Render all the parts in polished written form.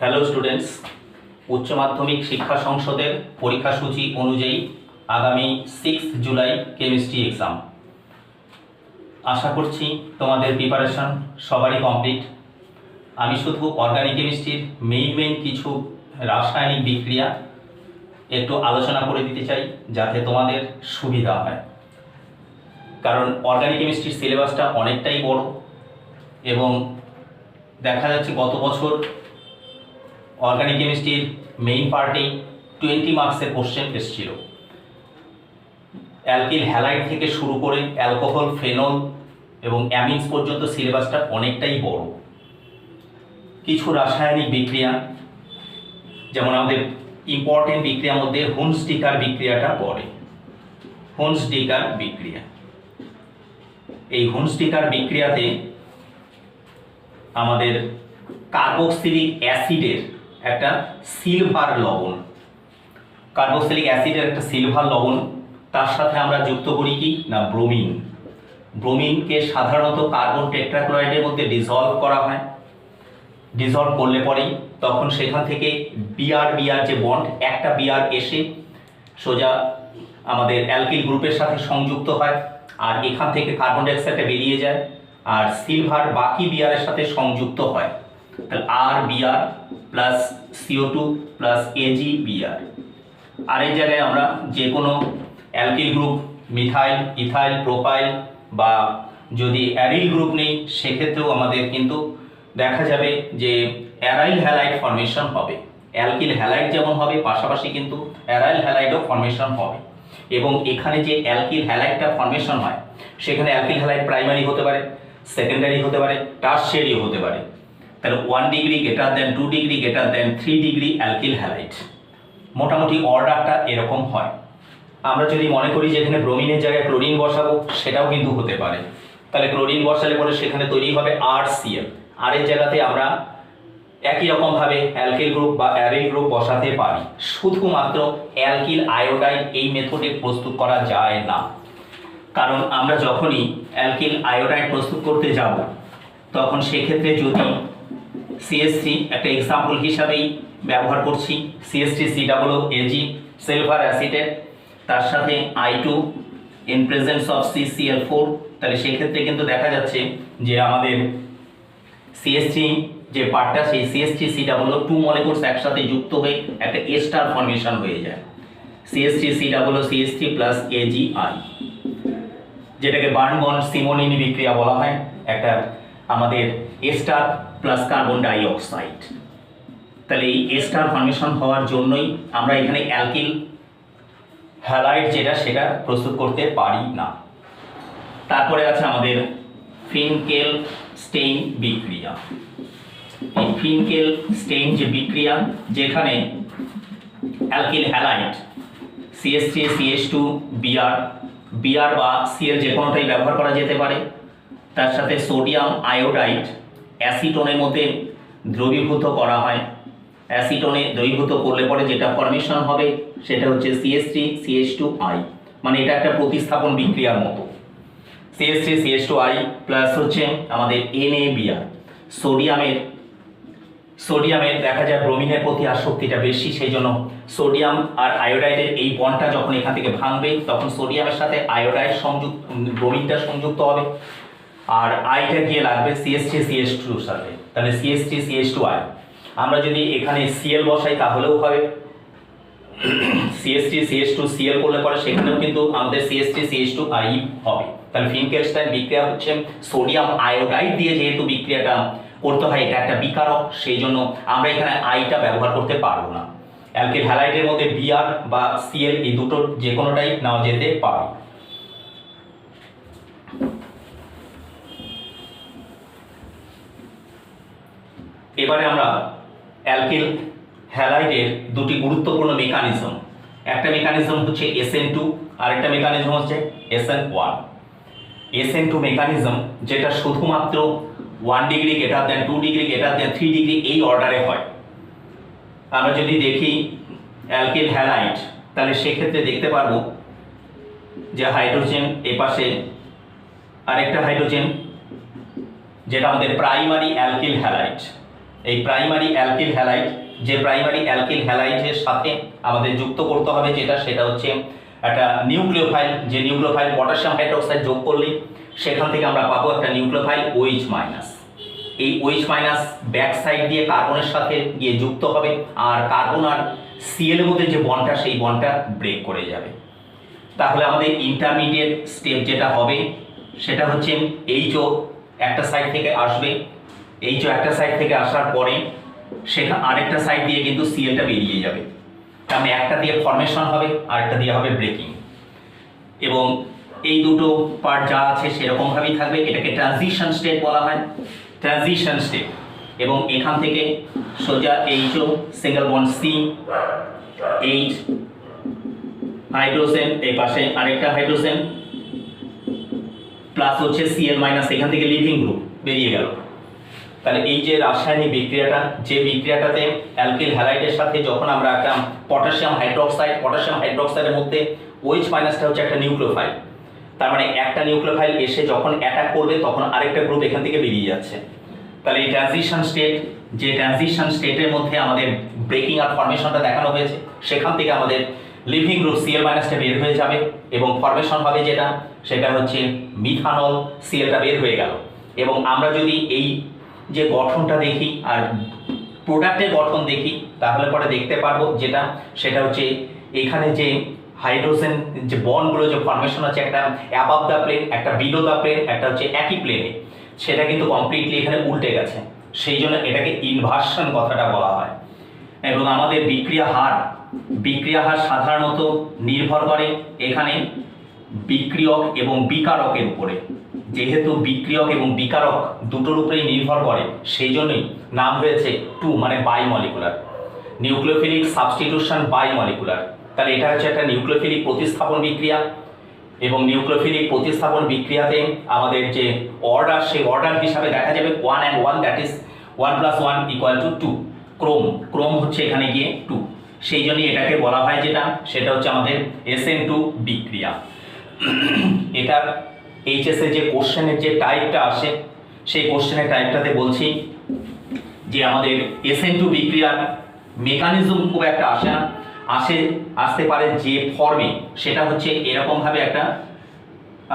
Hello students, উচ্চ মাধ্যমিক শিক্ষা সংসদের পরীক্ষাসূচি অনুযায়ী আগামী 6 জুলাই কেমিস্ট্রি এক্সাম। আশা করছি তোমাদের প্রিপারেশন সবারই কমপ্লিট। আমি শুধু অর্গানিক কেমিস্ট্রির মেইন কিছু রাসায়নিক বিক্রিয়া একটু আলোচনা করে দিতে চাই, যাতে তোমাদের সুবিধা হয়। কারণ অর্গানিক কেমিস্ট্রির সিলেবাসটা অনেকটাই বড় এবং দেখা যাচ্ছে গত বছর অর্গানিক কেমিস্ট্রির মেইন পার্টেই 20 মার্কসের কোশ্চেন এসেছিল। অ্যালকিল হ্যালাইড থেকে শুরু করে অ্যালকোহল, ফেনল এবং অ্যামিনস পর্যন্ত সিলেবাসটা অনেকটাই বড়। কিছু রাসায়নিক বিক্রিয়া, যেমন আমাদের ইম্পর্টেন্ট বিক্রিয়ার মধ্যে হুনস্টিকার বিক্রিয়াটা পড়ে। হুনস্টিকার বিক্রিয়া, এই হুনস্টিকার বিক্রিয়াতে আমাদের কার্বক্সিলিক অ্যাসিডের একটা সিলভার লবণ, কার্বক্সিলিক অ্যাসিডের একটা সিলভার লবণ, তার সাথে আমরা যুক্ত করি কি না ব্রোমিন। ব্রোমিনকে সাধারণত কার্বন টেট্রাক্লোরাইডের মধ্যে ডিসলভ করা হয়। ডিসলভ করলে পরেই তখন সেখান থেকে বিআর যে বন্ড, একটা বিআর এসে সোজা আমাদের অ্যালকিল গ্রুপের সাথে সংযুক্ত হয়, আর এখান থেকে কার্বন ডাইঅক্সাইডটা বেরিয়ে যায়, আর সিলভার বাকি বিআরের সাথে সংযুক্ত হয়। তাহলে R BR plus CO2 plus AG BR. আর এই জায়গায় আমরা যে কোনো alkyl group, methyl, ethyl, propyl বা যদি অ্যারিল গ্রুপ নেই, সেক্ষেত্রেও আমাদের কিন্তু দেখা যাবে যে অ্যারাইল হ্যালাইড ফর্মেশন হবে। অ্যালকিল হ্যালাইড যেমন হবে, পাশাপাশি কিন্তু অ্যারাইল হ্যালাইডও ফর্মেশন হবে। এবং এখানে যে অ্যালকিল হ্যালাইডটা ফর্মেশন হয়, সেখানে অ্যালকিল হ্যালাইড প্রাইমারি হতে পারে, সেকেন্ডারি হতে পারে, টারশিয়ারিও হতে পারে। তাহলে 1 degree greater than 2 degree greater than 3 degree alkyl halide, মোটামুটি অর্ডারটা এরকম হয়। আমরা যদি মনে করি যে এখানে ব্রোমিনের জায়গায় ক্লোরিন বসাবো, সেটাও কিন্তু হতে পারে। তাহলে ক্লোরিন বসালে পরে সেখানে তৈরি হবে RCl, আর এর জায়গাতে আমরা একই রকমভাবে অ্যালকিল গ্রুপ বা অ্যারিল গ্রুপ বসাতে পারি। শুধুমাত্র অ্যালকিল আয়োডাইড এই মেথডে প্রস্তুত করা যায় না, কারণ আমরা যখনই অ্যালকিল আয়োডাইড প্রস্তুত করতে যাব, তখন সেক্ষেত্রে যদি CH3 একটা এক্সাম্পল হিসাবেই ব্যবহার করছি, CH3COOAg সিলভার অ্যাসিডের, তার সাথে I2 in presence of CCl4, তাহলে সেক্ষেত্রে কিন্তু দেখা যাচ্ছে যে আমাদের CH3 যে পার্টটা, সেই CH3COO 2 মলিকুলস একসাথে যুক্ত হয়ে একটা এস্টার ফর্মেশন হয়ে যায়, CH3COO CH3 প্লাস AgI, যেটাকে বার্ন বন্ড সিমোনিনি বিক্রিয়া বলা হয়। একটা আমাদের ester plus carbon die oxide. তাহলে এই এস্টার ফর্মেশন হওয়ার জন্যই আমরা এখানে অ্যালকিল হ্যালাইড সেটা প্রস্তুত করতে পারি না। তারপরে আছে আমাদের ফিনকেল স্টেইন বিক্রিয়া। এই ফিনকেল স্টেইন যে বিক্রিয়া, যেখানে alkyl halide CH3 CH2 BR বা Cl যে কোনোটাই ব্যবহার করা যেতে পারে, তার সাথে সোডিয়াম আয়োডাইড অ্যাসিটোনের মধ্যে দ্রবীভূত করা হয়। অ্যাসিটোনে দ্রবীভূত করলে পরে যেটা ফর্মেশন হবে সেটা হচ্ছে CH3CH2I, মানে এটা একটা প্রতিস্থাপন বিক্রিয়ার মতো। CH3CH2I প্লাস হচ্ছে আমাদের NaBr। সোডিয়ামের দেখা যায় ব্রোমিনের প্রতি আসক্তিটা বেশি, সেই জন্য সোডিয়াম আর আয়োডাইডের এই বন্ডটা যখন এখান থেকে ভাঙবে, তখন সোডিয়ামের সাথে আয়োডাইড ব্রোমিনটা সংযুক্ত হবে, আর আইটা গিয়ে লাগবে CH3CH2 সাথে, তাহলে CH3CH2I। আমরা যদি এখানে Cl বসাই তাহলেও হবে, CH3CH2Cl করলে পরে সেখানেও কিন্তু আমাদের CH3CH2I হবে। তাহলে ফিনকেলস্টাইন বিক্রিয়া হচ্ছে সোডিয়াম আয়োডাইড দিয়ে যেহেতু বিক্রিয়াটা করতে হয়, এটা একটা বিকারক, সেই জন্য আমরা এখানে আইটা ব্যবহার করতে পারবো না। অ্যালকিল হ্যালাইডের মধ্যে Br বা Cl এই দুটো যে কোনোটাই নেওয়া যেতে পারে। এবারে আমরা অ্যালকিল হ্যালাইডের দুটি গুরুত্বপূর্ণ মেকানিজম, একটা মেকানিজম হচ্ছে SN2, আর একটা মেকানিজম হচ্ছে SN1। SN2 মেকানিজম যেটা শুধুমাত্র 1 degree greater than 2 degree greater than 3 degree এই অর্ডারে হয়। আমরা যদি দেখি অ্যালকিল হ্যালাইড, তাহলে সেক্ষেত্রে দেখতে পারবো যে হাইড্রোজেন এপাশে, আরেকটা হাইড্রোজেন যেটা আমাদের প্রাইমারি অ্যালকিল হ্যালাইড, এই প্রাইমারি অ্যালকিল হ্যালাইড, যে প্রাইমারি অ্যালকিল হ্যালাইডের সাথে আমাদের যুক্ত করতে হবে সেটা হচ্ছে একটা নিউক্লিওফাইল, যে নিউক্লিওফাইল পটাশিয়াম হাইড্রোক্সাইড যোগ করলেই সেখান থেকে আমরা পাবো একটা নিউক্লিওফাইল OH মাইনাস। এই OH মাইনাস ব্যাক সাইড দিয়ে কার্বনের সাথে গিয়ে যুক্ত হবে, আর কার্বন আর Cl এর মধ্যে যে বন্ডটা, সেই বন্ডটা ব্রেক করে যাবে। তাহলে আমাদের ইন্টারমিডিয়েট স্টেপ যেটা হবে সেটা হচ্ছে HO একটা সাইড থেকে আসবে, HO একটা সাইড থেকে আসার পরে সেখানে আরেকটা সাইড দিয়ে কিন্তু Clটা বেরিয়ে যাবে। তার মানে একটা দিয়ে ফর্মেশন হবে, আরেকটা দিয়ে হবে ব্রেকিং, এবং এই দুটো পার্ট যা আছে সেরকমভাবেই থাকবে। এটাকে ট্রানজিশন স্টেট বলা হয়, ট্রানজিশন স্টেট। এবং এখান থেকে সোজা HO single bond C, H hydrogen, এই পাশে আরেকটা হাইড্রোজেন প্লাস হচ্ছে Cl মাইনাস, এখান থেকে লিভিং গ্রুপ বেরিয়ে গেল। তাহলে এই যে রাসায়নিক বিক্রিয়াটা, যে বিক্রিয়াটাতে অ্যালকিল হ্যালাইডের সাথে যখন আমরা একটা পটাশিয়াম হাইড্রোক্সাইডের মধ্যে OH মাইনাসটা হচ্ছে একটা নিউক্লিওফাইল, তার মানে একটা নিউক্লিওফাইল এসে যখন অ্যাটাক করবে তখন আরেকটা গ্রুপ এখান থেকে বেরিয়ে যাচ্ছে। তাহলে এই ট্রানজিশন স্টেট, যে ট্রানজিশন স্টেটের মধ্যে আমাদের ব্রেকিং আর ফর্মেশনটা দেখানো হয়েছে, সেখান থেকে আমাদের লিভিং গ্রুপ Cl মাইনাসটা বের হয়ে যাবে এবং ফর্মেশন হবে সেটা হচ্ছে মিথানল, Clটা বের হয়ে গেল। এবং আমরা যদি এই যে গঠনটা দেখি আর প্রোডাক্টের গঠন দেখি, তাহলে পরে দেখতে পারবো সেটা হচ্ছে এখানে যে হাইড্রোজেন যে বন্ডগুলো যে ফর্মেশন আছে, একটা অ্যাবাভ দ্য প্লেন, একটা বিলো দ্য প্লেন, একটা হচ্ছে একই প্লেনে, সেটা কিন্তু কমপ্লিটলি এখানে উল্টে গেছে। সেই জন্য এটাকে ইনভার্সন কথাটা বলা হয়। এবং আমাদের বিক্রিয়া হার সাধারণত নির্ভর করে এখানে বিক্রিয়ক এবং বিকারকের উপরে। যেহেতু বিক্রিয়ক এবং বিকারক দুটোর উপরেই নির্ভর করে, সেই জন্যই নাম হয়েছে 2, মানে বাইমলিকুলার, নিউক্লিওফিলিক সাবস্টিটিউশন বাইমলিকুলার। তাহলে এটা হচ্ছে একটা নিউক্লিওফিলিক প্রতিস্থাপন বিক্রিয়া, এবং নিউক্লিওফিলিক প্রতিস্থাপন বিক্রিয়াতে আমাদের যে অর্ডার, সেই অর্ডার হিসাবে দেখা যাবে 1 and 1, দ্যাট ইজ 1 + 1 = 2। ক্রোম হচ্ছে এখানে গিয়ে 2, সেই জন্যই এটাকে বলা হয় সেটা হচ্ছে আমাদের SN2 বিক্রিয়া। এটার HS এর যে কোশ্চেনের যে টাইপটা আসে, সেই কোশ্চেনের টাইপটাতে বলছি যে আমাদের SN2 বিক্রিয়ার মেকানিজম খুব একটা আসতে পারে যে ফর্মে, সেটা হচ্ছে এরকমভাবে একটা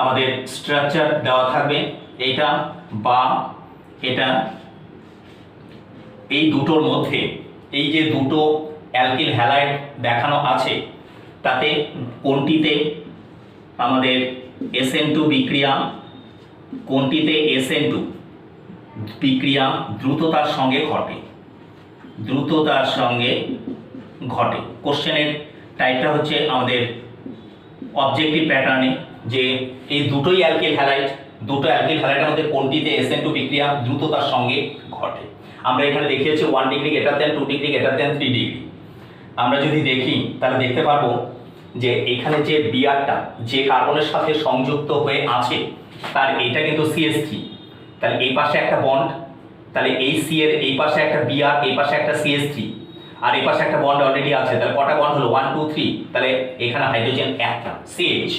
আমাদের স্ট্রাকচার দেওয়া থাকবে, এইটা বা এটা, এই দুটোর মধ্যে এই যে দুটো অ্যালকিল হ্যালাইড দেখানো আছে, তাতে কোনটিতে আমাদের SN2 বিক্রিয়া, কোনটিতে SN2 বিক্রিয়া দ্রুততার সঙ্গে ঘটে। কোশ্চেনের টাইপটা হচ্ছে আমাদের অবজেক্টিভ প্যাটার্নে, যে এই দুটো অ্যালকিল হ্যালাইডের মধ্যে কোনটিতে SN2 বিক্রিয়া দ্রুততার সঙ্গে ঘটে। আমরা এখানে দেখিয়েছি 1 degree greater than, 2 degree greater than, 3 degree. আমরা যদি দেখি তাহলে দেখতে পারবো যে এখানে যে বিআরটা যে কার্বনের সাথে সংযুক্ত হয়ে আছে, তার এইটা কিন্তু CH3। তাহলে এই পাশে একটা বন্ড, তাহলে এই C এর এই পাশে একটা বিআর, এই পাশে একটা CH3, আর এই পাশে একটা বন্ড অলরেডি আছে। তাহলে কটা বন্ড হলো? 1 2 3। তাহলে এখানে হাইড্রোজেন একটা, CH।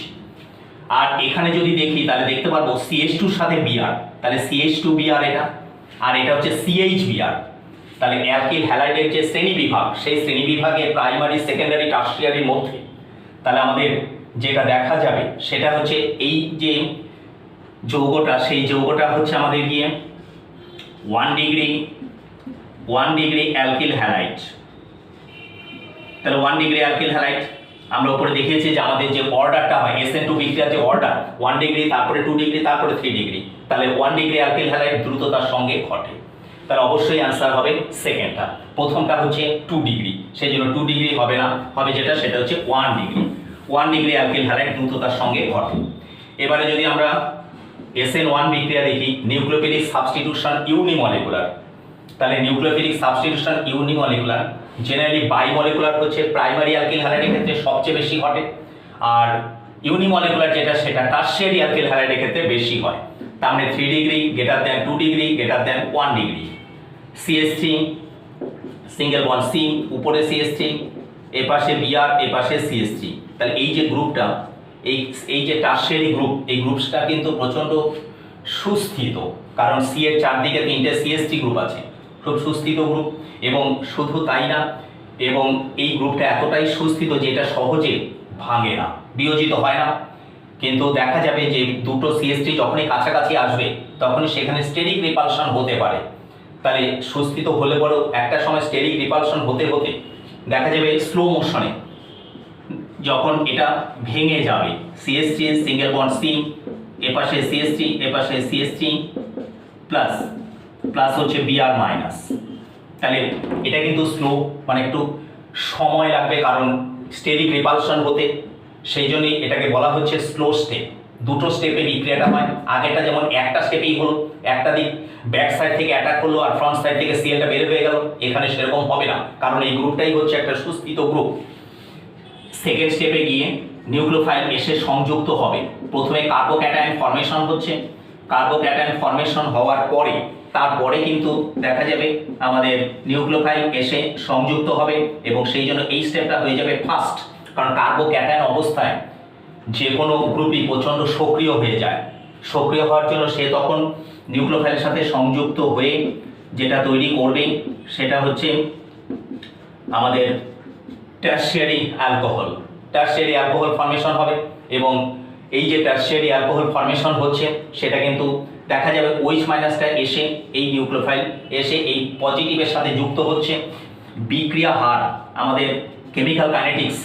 আর এখানে যদি দেখি তাহলে দেখতে পারবো CH2 এর সাথে বিআর, তাহলে CH2 বিআর এটা, আর এটা হচ্ছে CH বিআর। তাহলে অ্যালকিল হ্যালাইডের যে শ্রেণীবিভাগ, সেই শ্রেণীবিভাগে প্রাইমারি, সেকেন্ডারি, টারশিয়ারির মধ্যে তাহলে আমাদের যেটা দেখা যাবে সেটা হচ্ছে এই যে যৌগটা, সেই যৌগটা হচ্ছে আমাদের গিয়ে 1 ডিগ্রি অ্যালকিল হ্যালাইড। তাহলে 1 ডিগ্রি অ্যালকিল হ্যালাইড আমরা উপরে দেখিয়েছি যে আমাদের যে অর্ডারটা হয় SN2 বিক্রিয়ার যে অর্ডার, 1 ডিগ্রি, তারপরে 2 ডিগ্রি, তারপরে 3 ডিগ্রি। তাহলে 1 ডিগ্রি অ্যালকিল হ্যালাইড দ্রুততার সঙ্গে ঘটে। তাহলে অবশ্যই অ্যান্সার হবে সেকেন্ডটা। প্রথমটা হচ্ছে 2 ডিগ্রি, সেই জন্য 2 ডিগ্রি হবে না, হবে সেটা হচ্ছে 1 ডিগ্রি। 1 ডিগ্রি অ্যালকিল হ্যালাইড দ্রুততার সঙ্গে ঘটে। এবারে যদি আমরা SN1 বিক্রিয়া দেখি, নিউক্লিওফিলিক সাবস্টিটিউশন ইউনিমলিকুলার। তাহলে nucleophilic substitution unimolecular generally bimolecular হচ্ছে প্রাইমারি অ্যালকিল হ্যালাইডের ক্ষেত্রে সবচেয়ে বেশি ঘটে, আর ইউনিমলিকুলার সেটা টারশিয়ারি অ্যালকিল হ্যালাইডের ক্ষেত্রে বেশি হয়। তার মানে 3 degree greater than 2 degree greater than 1 degree. CH3 single bond C, উপরে CH3, এ পাশে বিআর, এ পাশে CH3। তাহলে এই যে গ্রুপটা, এই যে টারশিয়ারি গ্রুপ, এই গ্রুপটা কিন্তু প্রচণ্ড সুস্থিত, কারণ C এর চারদিকে 3টে CH3 গ্রুপ আছে। খুব সুস্থিত গ্রুপ, এবং শুধু তাই না, এবং এই গ্রুপটা এতটাই সুস্থিত যে এটা সহজে ভাঙে না, বিয়োজিত হয় না। কিন্তু দেখা যাবে যে দুটো CH3 যখনই কাছাকাছি আসবে তখনই সেখানে স্টেরিক রিপালশন হতে পারে। তাহলে সুস্থিত হলে পরেও একটা সময় স্টেরিক রিপালশন হতে হতে দেখা যাবে স্লো মোশনে যখন এটা ভেঙে যাবে, CH3 সিঙ্গেল বন্ড C, এপাশে CH3 এপাশে CH3 প্লাস প্লাস হচ্ছে Br মাইনাস। তাহলে এটা কিন্তু স্লো, মানে একটু সময় লাগবে কারণ স্টেরিক রিপালশন হতে, সেই জন্যই এটাকে বলা হচ্ছে স্লো স্টেপ। দুটো স্টেপে বিক্রিয়াটা হয়, আগেটা যেমন একটা স্টেপেই হলো, একটা দিক ব্যাক সাইড থেকে অ্যাটাক করলো আর ফ্রন্ট সাইড থেকে সিএলটা বের হয়ে গেল, এখানে সেরকম হবে না কারণ এই গ্রুপটাই হচ্ছে একটা সুস্থিত গ্রুপ। সেকেন্ড স্টেপে গিয়ে নিউক্লিওফাইল এসে সংযুক্ত হবে, প্রথমে কার্বোক্যাটায়ন ফর্মেশন হচ্ছে, কার্বোক্যাটায়ন ফর্মেশন হওয়ার পরে তারপরে কিন্তু দেখা যাবে আমাদের নিউক্লিওফাইল এসে সংযুক্ত হবে, এবং সেই জন্য এই স্টেপটা হয়ে যাবে ফার্স্ট, কারণ কার্বোক্যাটায়ন অবস্থায় যে কোনো গ্রুপই প্রচণ্ড সক্রিয় হয়ে যায়। সক্রিয় হওয়ার জন্য সে তখন নিউক্লিওফাইলের সাথে সংযুক্ত হয়ে যেটা তৈরি করবে সেটা হচ্ছে আমাদের টারশিয়ারি অ্যালকোহল ফর্মেশন হবে, এবং এই যে টারশিয়ারি অ্যালকোহল ফর্মেশন হচ্ছে সেটা কিন্তু দেখা যাবে OH মাইনাসটা এসে এই নিউক্লিওফাইল এসে এই পজিটিভের সাথে যুক্ত হচ্ছে। বিক্রিয়া হার আমাদের কেমিক্যাল কাইনেটিক্স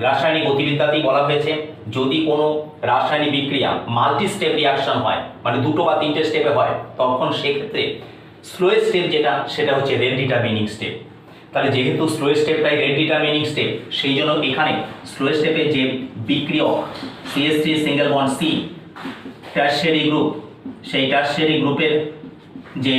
রাসায়নিক গতিবিদ্যাতেই বলা হয়েছে, যদি কোনো রাসায়নিক বিক্রিয়া মাল্টি স্টেপ রিয়াকশন হয়, মানে দুটো বা তিনটে স্টেপে হয়, তখন সেক্ষেত্রে স্লোয়েস্ট স্টেপ যেটা সেটা হচ্ছে রেট ডিটারমিনিং স্টেপ। তাহলে যেহেতু স্লোয়েস্ট স্টেপটাই রেট ডিটারমিনিং স্টেপ, সেই জন্য এখানে স্লোয়েস্ট স্টেপে যে বিক্রিয়ক CH3 single bond C tertiary group, সেই টারশিয়ারি গ্রুপের যে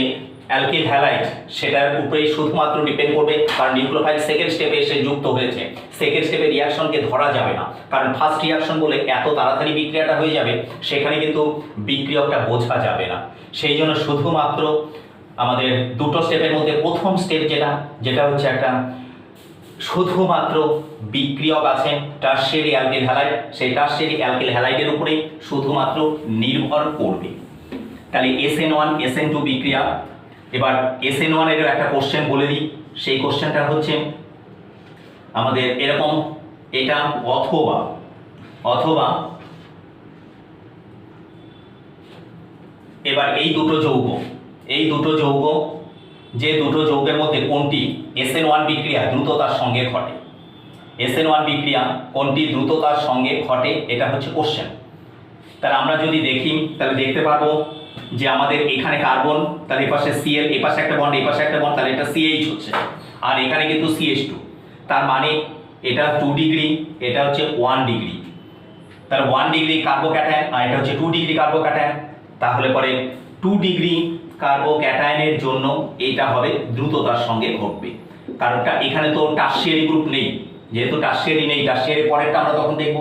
অ্যালকিল হ্যালাইড সেটার উপরেই শুধুমাত্র ডিপেন্ড করবে, কারণ নিউক্লিওফাইল সেকেন্ড স্টেপে এসে যুক্ত হয়েছে। সেকেন্ড স্টেপে রিয়াকশনকে ধরা যাবে না, কারণ ফার্স্ট রিয়াকশন বলে এত তাড়াতাড়ি বিক্রিয়াটা হয়ে যাবে, সেখানে কিন্তু বিক্রিয়কটা বোঝা যাবে না। সেই জন্য শুধুমাত্র আমাদের দুটো স্টেপের মধ্যে প্রথম স্টেপ যেটা হচ্ছে একটা শুধুমাত্র বিক্রিয়ক আছে টারশিয়ারি অ্যালকিল হ্যালাইড, সেই টারশিয়ারি অ্যালকিল হ্যালাইডের উপরেই শুধুমাত্র নির্ভর করবে। তাহলে SN1 SN2 বিক্রিয়া, এবার SN1 এর একটা কোশ্চেন বলে দিই, সেই কোশ্চেনটা হচ্ছে আমাদের এরকম, এটা অথবা এবার এই দুটো যৌগ যে দুটো যৌগের মধ্যে কোনটি SN1 বিক্রিয়া দ্রুততার সঙ্গে ঘটে, SN1 বিক্রিয়া কোনটি দ্রুততার সঙ্গে ঘটে, এটা হচ্ছে কোশ্চেন। তাহলে আমরা যদি দেখি তাহলে দেখতে পারবো যে আমাদের এখানে কার্বন, তাহলে এপাশে Cl, এপাশে একটা বন্ড, এপাশে একটা বন্ড, তাহলে এটা CH হচ্ছে, আর এখানে কিন্তু CH2, তার মানে এটা 2 ডিগ্রি, এটা হচ্ছে 1 ডিগ্রি, তাহলে 1 ডিগ্রি কার্বোক্যাটায়ন আর এটা হচ্ছে 2 ডিগ্রি কার্বোক্যাটায়ন। তাহলে পরে 2 ডিগ্রি কার্বোক্যাটায়নের জন্য এইটা হবে দ্রুততার সঙ্গে ঘটবে, কারণ এখানে তো টারশিয়ারি গ্রুপ নেই, যেহেতু টারশিয়ারি নেই, টারশিয়ারি পরেরটা আমরা তখন দেখব,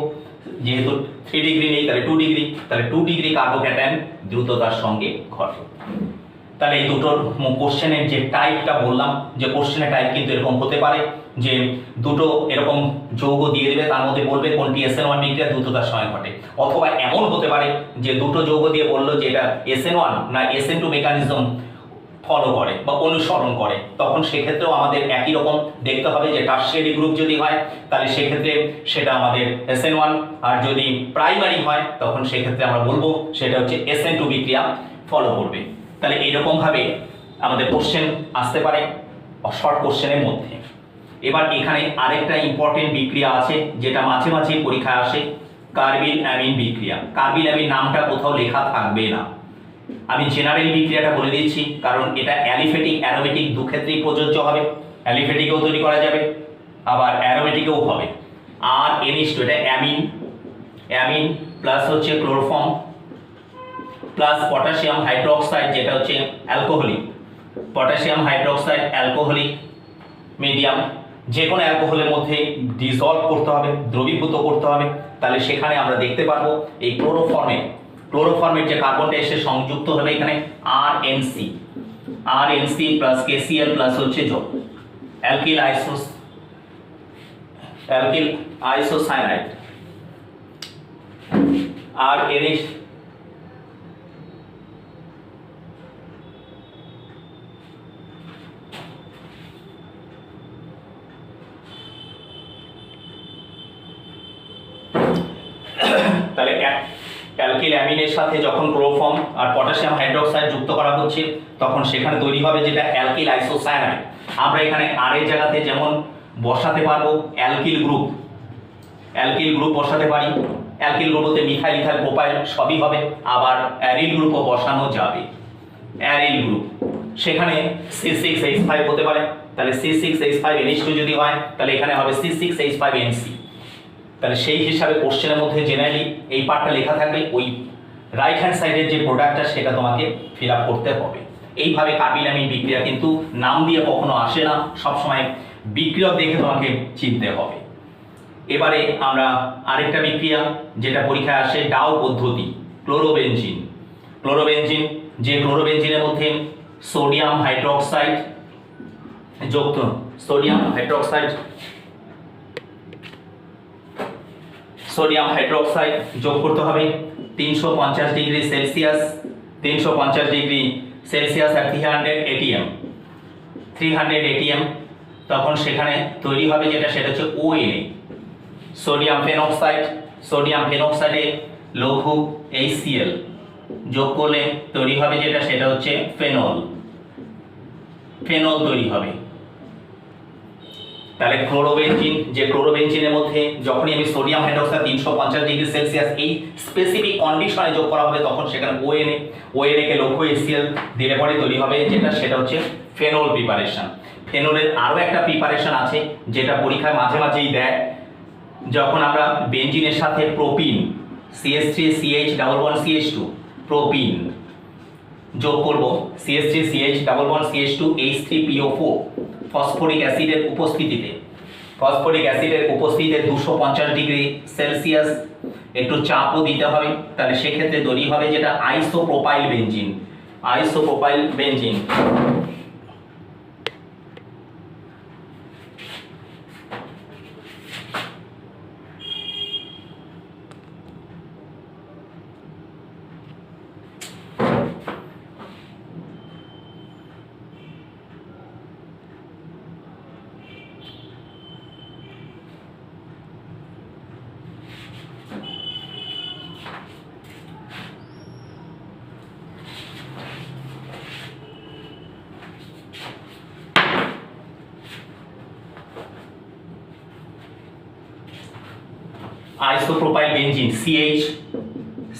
যেহেতু 3 ডিগ্রি নেই তাহলে 2 ডিগ্রি, তাহলে 2 ডিগ্রি কার্বোক্যাটায়ন দ্রুততার সঙ্গে ঘটে। তাহলে এই দুটোর কোশ্চেনের যে টাইপটা বললাম, যে কোশ্চেনের টাইপ কিন্তু এরকম হতে পারে যে দুটো এরকম যৌগ দিয়ে দেবে, তার মধ্যে বলবে কোনটি SN1 বিক্রিয়া দ্রুততার সঙ্গে ঘটে, অথবা এমন হতে পারে যে দুটো যৌগ দিয়ে বললো যে এটা SN1 না SN2 মেকানিজম ফলো করে বা অনুসরণ করে, তখন সেক্ষেত্রেও আমাদের একই রকম দেখতে হবে যে টারশিয়ারি গ্রুপ যদি হয় তাহলে সেক্ষেত্রে সেটা আমাদের SN1, আর যদি প্রাইমারি হয় তখন সেক্ষেত্রে আমরা বলবো সেটা হচ্ছে SN2 বিক্রিয়া ফলো করবে। তাহলে এইরকমভাবে আমাদের কোশ্চেন আসতে পারে শর্ট কোশ্চেনের মধ্যে। এবার এখানে আরেকটা ইম্পর্টেন্ট বিক্রিয়া আছে যেটা মাঝে মাঝে পরীক্ষায় আসে, কার্বিল অ্যামিন বিক্রিয়া। কার্বিল অ্যামিন নামটা কোথাও লেখা থাকবে না, আমি জেনারেল বিক্রিয়াটা বলে দিচ্ছি, কারণ এটা অ্যালিফেটিক অ্যারোমেটিক দু ক্ষেত্রেই প্রযোজ্য হবে, অ্যালিফেটিকেও তৈরি করা যাবে আবার অ্যারোমেটিকেও হবে। আর NH2 এটা অ্যামিন প্লাস হচ্ছে ক্লোরোফর্ম প্লাস পটাশিয়াম হাইড্রোক্সাইড যেটা হচ্ছে alcoholic, potassium hydroxide alcoholic medium, যে কোনো অ্যালকোহলের মধ্যে ডিসলভ করতে হবে, দ্রবীভূত করতে হবে, তাহলে সেখানে আমরা দেখতে পারবো এই ক্লোরোফর্মের যে কার্বনটা এসে সংযুক্ত হবে এখানে RNC প্লাস KCl প্লাস হচ্ছে অ্যালকিল আইসোসায়ানাইড, আর NH তাহলে অ্যালকিল অ্যামিনের সাথে যখন ক্লোরোফর্ম আর পটাশিয়াম হাইড্রোক্সাইড যুক্ত করা হচ্ছে তখন সেখানে তৈরি হবে যেটা অ্যালকিল আইসোসায়ানাইড। আমরা এখানে আর এর জায়গাতে যেমন বসাতে পারবো অ্যালকিল গ্রুপ বসাতে পারি। অ্যালকিল গ্রুপ বলতে মিথাইল ইথাইল প্রোপাইল সবই হবে, আবার অ্যারিল গ্রুপও বসানো যাবে। অ্যারিল গ্রুপ সেখানে C6H5 হতে পারে, তাহলে C6H5NH2 যদি হয় তাহলে এখানে হবে C6H5NC। তাহলে সেই হিসাবে কোশ্চেনের মধ্যে জেনারেলি এই পার্টটা লেখা থাকবে, ওই রাইট হ্যান্ড সাইডের যে প্রোডাক্টটা সেটা তোমাকে ফিল আপ করতে হবে। এইভাবে কার্বিল-অ্যামিন বিক্রিয়া কিন্তু নাম দিয়ে কখনো আসে না, সবসময় বিক্রিয়ক দেখে তোমাকে চিনতে হবে। এবারে আমরা আরেকটা বিক্রিয়া যেটা পরীক্ষায় আসে, ডাও পদ্ধতি, ক্লোরোবেনজিন, যে ক্লোরোবেনজিনের মধ্যে সোডিয়াম হাইড্রোক্সাইড যোগ করতে হবে 350 ডিগ্রি সেলসিয়াস আর 300 ATM। তখন সেখানে তৈরি হবে সেটা হচ্ছে ONA, সোডিয়াম ফেনক্সাইডে লঘু HCl যোগ করলে তৈরি হবে সেটা হচ্ছে ফেনল তৈরি হবে। তাহলে ক্লোরোবেনজিনের মধ্যে যখনই আমি সোডিয়াম হাইড্রোক্সাইড 350 ডিগ্রি সেলসিয়াস এই স্পেসিফিক কন্ডিশনে যোগ করা হবে তখন সেখানে ONA কে লঘু HCl দিলে পরে তৈরি হবে সেটা হচ্ছে ফেনল প্রিপারেশন। ফেনলের আরও একটা প্রিপারেশন আছে যেটা পরীক্ষায় মাঝে মাঝেই দেয়, যখন আমরা বেনজিনের সাথে প্রোপিন CH3CH11CH2 প্রোপিন যোগ করব, CH3CH11CH2H3PO4 ফসফরিক অ্যাসিডের উপস্থিতিতে 250 ডিগ্রি সেলসিয়াস একটু চাপও দিতে হবে। তাহলে সেক্ষেত্রে তৈরি হবে যেটা isopropyl benzene. Isopropyl benzene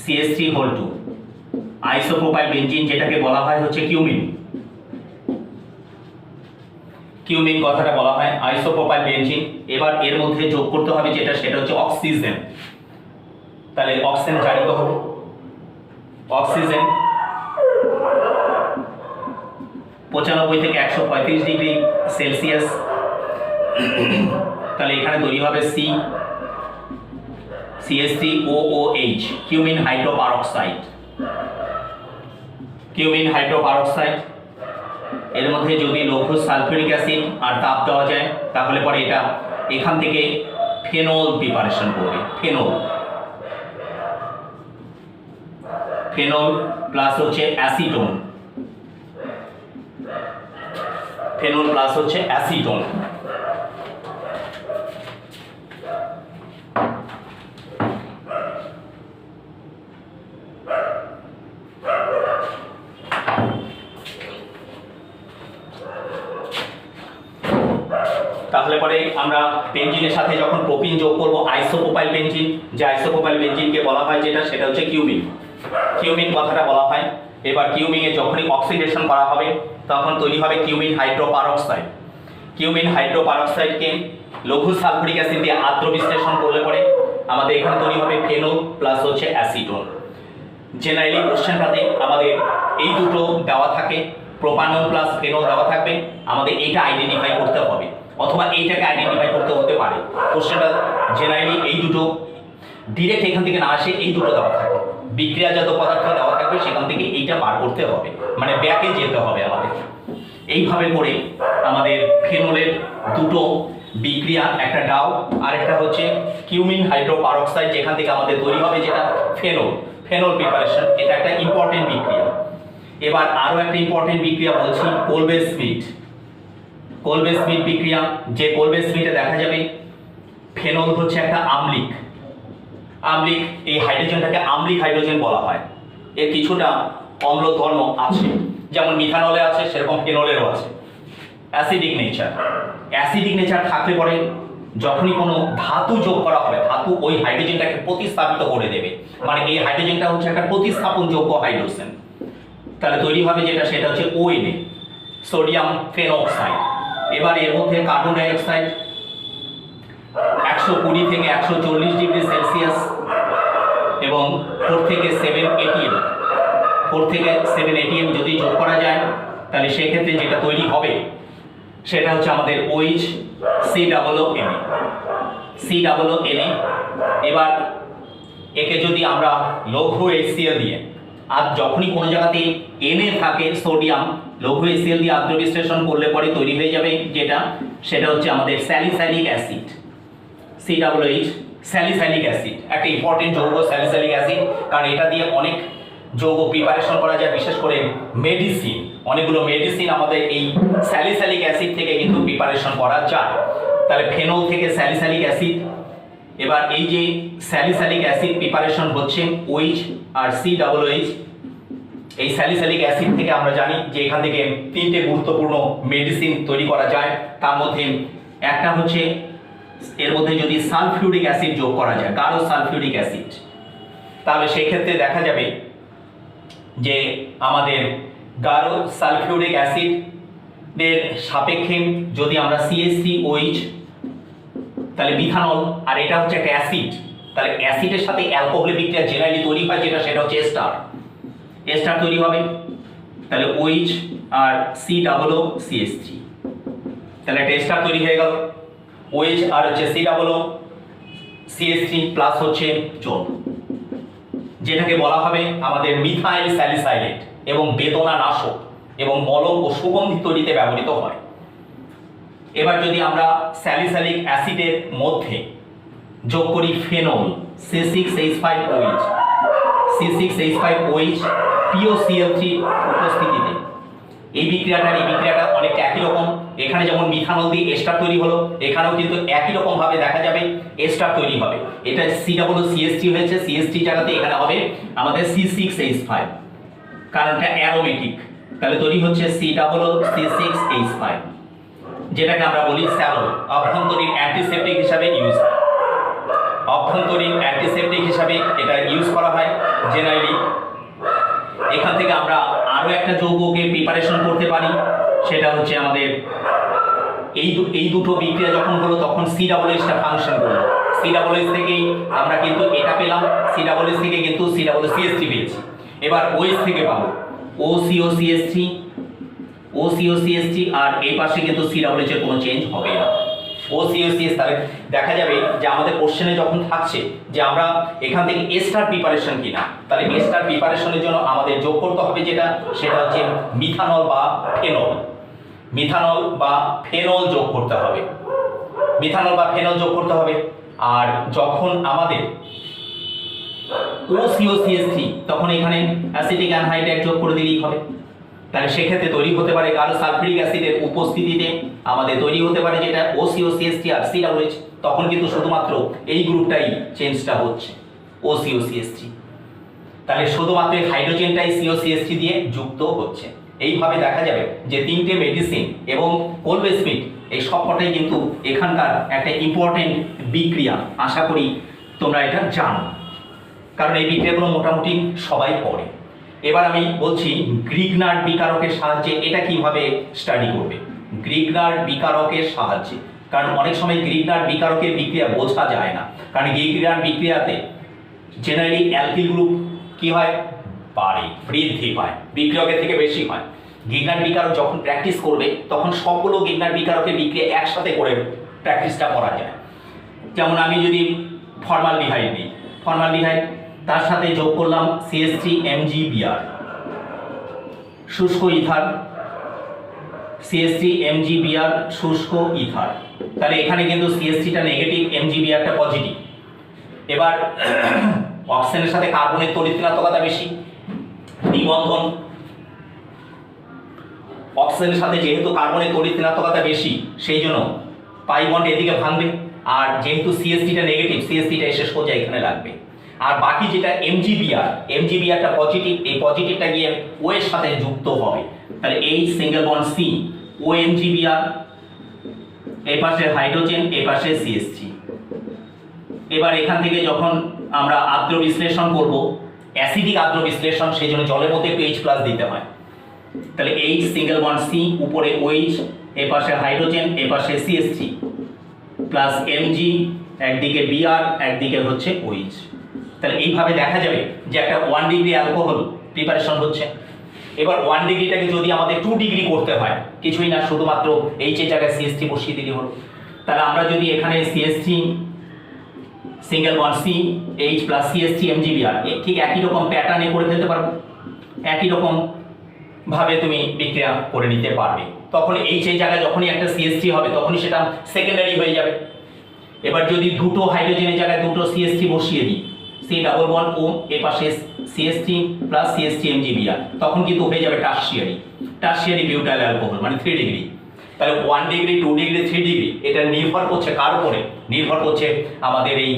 CH3 isopropyl benzene যেটাকে বলা হয় হচ্ছে কিউমিন কথাটা বলা হয় আইসোপ্রোপাইল বেনজিন। এবার এর মধ্যে যোগ করতে হবে সেটা হচ্ছে অক্সিজেন। তাহলে অক্সিজেন জারিত হবে, অক্সিজেন 95 থেকে 135 ডিগ্রি সেলসিয়াস। তাহলে এখানে তৈরি হবে CH3OOH কিউমিন হাইড্রোপারক্সাইড। এর মধ্যে যদি লঘু সালফিউরিক অ্যাসিড আর তাপ দেওয়া যায় তাহলে পরে এটা এখান থেকে ফেনল প্রিপারেশন করবে। ফেনল প্লাস হচ্ছে অ্যাসিটোন, তাহলে পরে আমরা বেনজিনের সাথে যখন প্রোপিন যোগ করব আইসোপ্রোপাইল বেনজিন, যে আইসোপ্রোপাইল বেনজিনকে বলা হয় সেটা হচ্ছে কিউমিন কথাটা বলা হয়। এবার কিউমিনে যখনই অক্সিডেশন করা হবে তখন তৈরি হবে কিউমিন হাইড্রোপারক্সাইডকে লঘু সালফিউরিক অ্যাসিড দিয়ে আদ্র বিশ্লেষণ করলে পরে আমাদের এখানে তৈরি হবে ফেনল প্লাস হচ্ছে অ্যাসিটোন। জেনারেলি কোশ্চেনটাতে আমাদের এই দুটো দেওয়া থাকে, প্রোপানল প্লাস ফেনল দেওয়া থাকবে, আমাদের এইটা আইডেন্টিফাই করতে হবে অথবা এইটাকে আইডেন্টিফাই করতে হতে পারে। কোশ্চেনটা জেনারেলি এই দুটো ডিরেক্ট এখান থেকে না আসে, এই দুটো দেওয়া থাকে, বিক্রিয়াজাত পদার্থ দেওয়া থাকবে, সেখান থেকে এইটা বার করতে হবে, মানে ব্যাকে যেতে হবে আমাদের। এইভাবে করে আমাদের ফেনলের দুটো বিক্রিয়া, একটা ডাও আর একটা হচ্ছে কিউমিন হাইড্রোপারক্সাইড, যেখান থেকে আমাদের তৈরি হবে যেটা ফেনল প্রিপারেশন। এটা একটা ইম্পর্টেন্ট বিক্রিয়া। এবার আরও একটা ইম্পর্টেন্ট বিক্রিয়া বলছি, কোলবে স্মিথ বিক্রিয়া। যে কোলবে স্মিথে দেখা যাবে ফেনল হচ্ছে একটা আম্লিক, আম্লিক, এই হাইড্রোজেনটাকে আম্লিক হাইড্রোজেন বলা হয়। এর কিছুটা অম্ল ধর্ম আছে, যেমন মিথানলে আছে সেরকম ফেনলেরও আছে। অ্যাসিডিক নেচার, অ্যাসিডিক নেচার থাকলে পরে যখনই কোনো ধাতু যোগ করা হবে, ধাতু ওই হাইড্রোজেনটাকে প্রতিস্থাপিত করে দেবে, মানে এই হাইড্রোজেনটা হচ্ছে একটা প্রতিস্থাপনযোগ্য হাইড্রোজেন। তাহলে তৈরি হবে যেটা, সেটা হচ্ছে ONA, সোডিয়াম ফেনঅক্সাইড। এবার এর মধ্যে কার্বন ডাই অক্সাইড 120 থেকে 140 ডিগ্রি সেলসিয়াস এবং 4 থেকে 7 ATM, 4 থেকে 7 ATM যদি যোগ করা যায়, তাহলে সেক্ষেত্রে যেটা তৈরি হবে সেটা হচ্ছে আমাদের OH COONA, COONA। এবার একে যদি আমরা লঘু HCl দিয়ে, আর যখনই কোনো জায়গাতে Na থাকে সোডিয়াম, লঘু HCl দিয়ে আদ্র বিশ্লেষণ করলে পরে তৈরি হয়ে যাবে যেটা, সেটা হচ্ছে আমাদের salicylic acid, COOH, salicylic acid. একটা ইম্পর্টেন্ট যৌগ স্যালিসাইলিক অ্যাসিড, কারণ এটা দিয়ে অনেক যৌগ প্রিপারেশন করা যায়, বিশেষ করে মেডিসিন, অনেকগুলো মেডিসিন আমাদের এই স্যালিসাইলিক অ্যাসিড থেকে কিন্তু প্রিপারেশন করা যায়। তাহলে ফেনল থেকে স্যালিসাইলিক অ্যাসিড, এবার এই যে স্যালিসাইলিক অ্যাসিড প্রিপারেশন হচ্ছে OH আর COOH, এই স্যালিসাইলিক অ্যাসিড থেকে আমরা জানি যে এখান থেকে 3টে গুরুত্বপূর্ণ মেডিসিন তৈরি করা যায়। তার মধ্যে একটা হচ্ছে, এর মধ্যে যদি সালফিউরিক অ্যাসিড যোগ করা যায়, গাঢ় সালফিউরিক অ্যাসিড, তাহলে সেক্ষেত্রে দেখা যাবে যে আমাদের গাঢ় সালফিউরিক অ্যাসিডের সাপেক্ষে যদি আমরা CH3OH, তাহলে মিথানল, আর এটা হচ্ছে একটা অ্যাসিড, তাহলে অ্যাসিডের সাথে অ্যালকোহলের বিক্রিয়া জেনারেলি তৈরি হয় যেটা, সেটা হচ্ছে এস্টার তৈরি হবে। তাহলে OH আর COOCH3, তাহলে একটা এস্টার তৈরি হয়ে গেল। OH আর হচ্ছে COOCH3 প্লাস হচ্ছে জোন, যেটাকে বলা হবে আমাদের মিথাইল স্যালিসাইলেট এবং বেদনা নাশক এবং মলম ও সুগন্ধি তৈরিতে ব্যবহৃত হয়। এবার যদি আমরা স্যালিসাইলিক অ্যাসিডের মধ্যে যোগ করি ফেনল, C6H5OH, C6H5OH POCl3 উপস্থিতিতে, এই বিক্রিয়াটা অনেকটা একই রকম। এখানে যেমন মিথানল দিয়ে এস্টার তৈরি হলো, এখানেও কিন্তু একই রকম ভাবে দেখা যাবে এস্টার তৈরি হবে। এটা COOCH3 হয়েছে, CH3 জায়গাতে এখানে হবে আমাদের C6H5, কারণ এটা অ্যারোমেটিক। তাহলে তৈরি হচ্ছে COOC6H5, যেটাকে আমরা বলি স্যালো, অভ্যন্তরীণ অ্যান্টিসেপটিক হিসাবে ইউজ হয়। অভ্যন্তরীণ অ্যান্টিসেপটিক হিসাবে এটা ইউজ করা হয় জেনারেলি। এখান থেকে আমরা আরো একটা যৌগকে প্রিপারেশন করতে পারি, সেটা হচ্ছে আমাদের এই দুটো বিক্রিয়া যখন হলো তখন COOHটা ফাংশন করলো। COOH থেকেই আমরা কিন্তু এটা পেলাম, COOH থেকে কিন্তু COOCH3 পেয়েছি। এবার OH থেকে পাবো OCOCH3, আর এই পাশে কিন্তু COOH এর কোনো চেঞ্জ হবে না, OCOCH। তাহলে দেখা যাবে যে আমাদের কোশ্চেনে যখন থাকছে যে আমরা এখান থেকে এস্টার প্রিপারেশন কিনা, তাহলে এস্টার প্রিপারেশনের জন্য আমাদের যোগ করতে হবে যেটা, সেটা হচ্ছে মিথানল বা ফেনল, মিথানল বা ফেনল যোগ করতে হবে, মিথানল বা ফেনল যোগ করতে হবে। আর যখন আমাদের OCOCH3, তখন এখানে অ্যাসিটিক অ্যানহাইড্রাইড যোগ করে দিলেই হবে। তাহলে সেক্ষেত্রে তৈরি হতে পারে গাঢ় সালফিউরিক অ্যাসিডের উপস্থিতিতে আমাদের তৈরি হতে পারে যেটা OCOCH3 আর COOH, তখন কিন্তু শুধুমাত্র এই গ্রুপটাই চেঞ্জটা হচ্ছে OCOCH3, তাহলে শুধুমাত্র হাইড্রোজেনটাই COCH3 দিয়ে যুক্ত হচ্ছে। এইভাবে দেখা যাবে যে 3টে মেডিসিন এবং কোলবে স্মিথ এই সবকটাই কিন্তু এখানকার একটা ইম্পর্টেন্ট বিক্রিয়া। আশা করি তোমরা এটা জানো, কারণ এই বিক্রিয়াগুলো মোটামুটি সবাই পড়ে। এবার আমি বলছি গ্রিগনার্ড বিকারকের সাহায্যে এটা কিভাবে স্টাডি করবে। গ্রিগনার্ড বিকারকের সাহায্যে, কারণ অনেক সময় গ্রিগনার্ড বিকারকের বিক্রিয়া বোঝা যায় না, কারণ গ্রিগনার্ড বিক্রিয়াতে জেনারেলি অ্যালকিল গ্রুপ কি হয়, বাড়ে, বৃদ্ধি পায়, বিক্রিয়কের থেকে বেশি হয়। গ্রিগনার্ড বিকারক যখন প্র্যাকটিস করবে তখন সবগুলো গ্রিগনার্ড বিকারকের বিক্রিয়া একসাথে করে প্র্যাকটিসটা করা যায়। যেমন আমি যদি ফর্মালডিহাইড নিই, ফর্মালডিহাইড তার সাথে যোগ করলাম CH3MgBr, শুষ্ক ইথার, CH3MgBr শুষ্ক ইথার। তাহলে এখানে কিন্তু CH3টা নেগেটিভ, MgBrটা পজিটিভ। এবার অক্সিজেনের সাথে কার্বনের তড়িৎ-ঋণাত্মকতা বেশি, দ্বিবন্ধন। অক্সিজেনের সাথে যেহেতু কার্বনের তড়িৎ-ঋণাত্মকতা বেশি, সেই জন্য পাই বন্ড এদিকে ভাঙবে, আর যেহেতু CH3টা নেগেটিভ, CH3টা এসে সোজা এখানে লাগবে। আর বাকি যেটা এমজিবিআরটা পজিটিভ, এই পজিটিভটা গিয়ে ও এর সাথে যুক্ত হবে। তাহলে এই সিঙ্গেল বন্ড সি ও এমজিবিআর, এই পাশে হাইড্রোজেন, এই পাশে সিএসসি। এবার এখান থেকে যখন আমরা আদ্র বিশ্লেষণ করব, অ্যাসিডিক আদ্র বিশ্লেষণ, সেই জন্য জলের মধ্যে একটু H+ দিতে হয়। তাহলে এইচ সিঙ্গেল বন্ড সি, উপরে OH, এ পাশে হাইড্রোজেন, এ পাশে সিএসসি প্লাস এমজি, একদিকে বিআর, একদিকে হচ্ছে OH। তাহলে এইভাবে দেখা যাবে যে একটা 1 ডিগ্রি অ্যালকোহল প্রিপারেশন হচ্ছে। এবার 1 ডিগ্রিটাকে যদি আমাদের 2 ডিগ্রি করতে হয়, কিছুই না, শুধুমাত্র এইচ এর জায়গায় সিএসটি বসিয়ে দিলে হলো। তাহলে আমরা যদি এখানে CST single bond C H plus CST MGBR ঠিক একই রকম প্যাটার্নে করে ফেলতে পারবো, একই রকম ভাবে তুমি বিক্রিয়া করে নিতে পারবে। তখন এইচ এর জায়গায় যখনই একটা সিএসটি হবে তখনই সেটা সেকেন্ডারি হয়ে যাবে। এবার যদি দুটো হাইড্রোজেনের জায়গায় দুটো সিএসটি বসিয়ে দিই, সি ডাবল বন্ড ও, এ পাশে সিএসটি প্লাস সিএসটি এমজিবিআর, তখন কিন্তু হয়ে যাবে টারশিয়ারি বিউটাইল অ্যালকোহল, মানে 3 ডিগ্রি। তাহলে 1 ডিগ্রি, 2 ডিগ্রি, 3 ডিগ্রি, এটা নির্ভর করছে কার উপরে? নির্ভর করছে আমাদের এই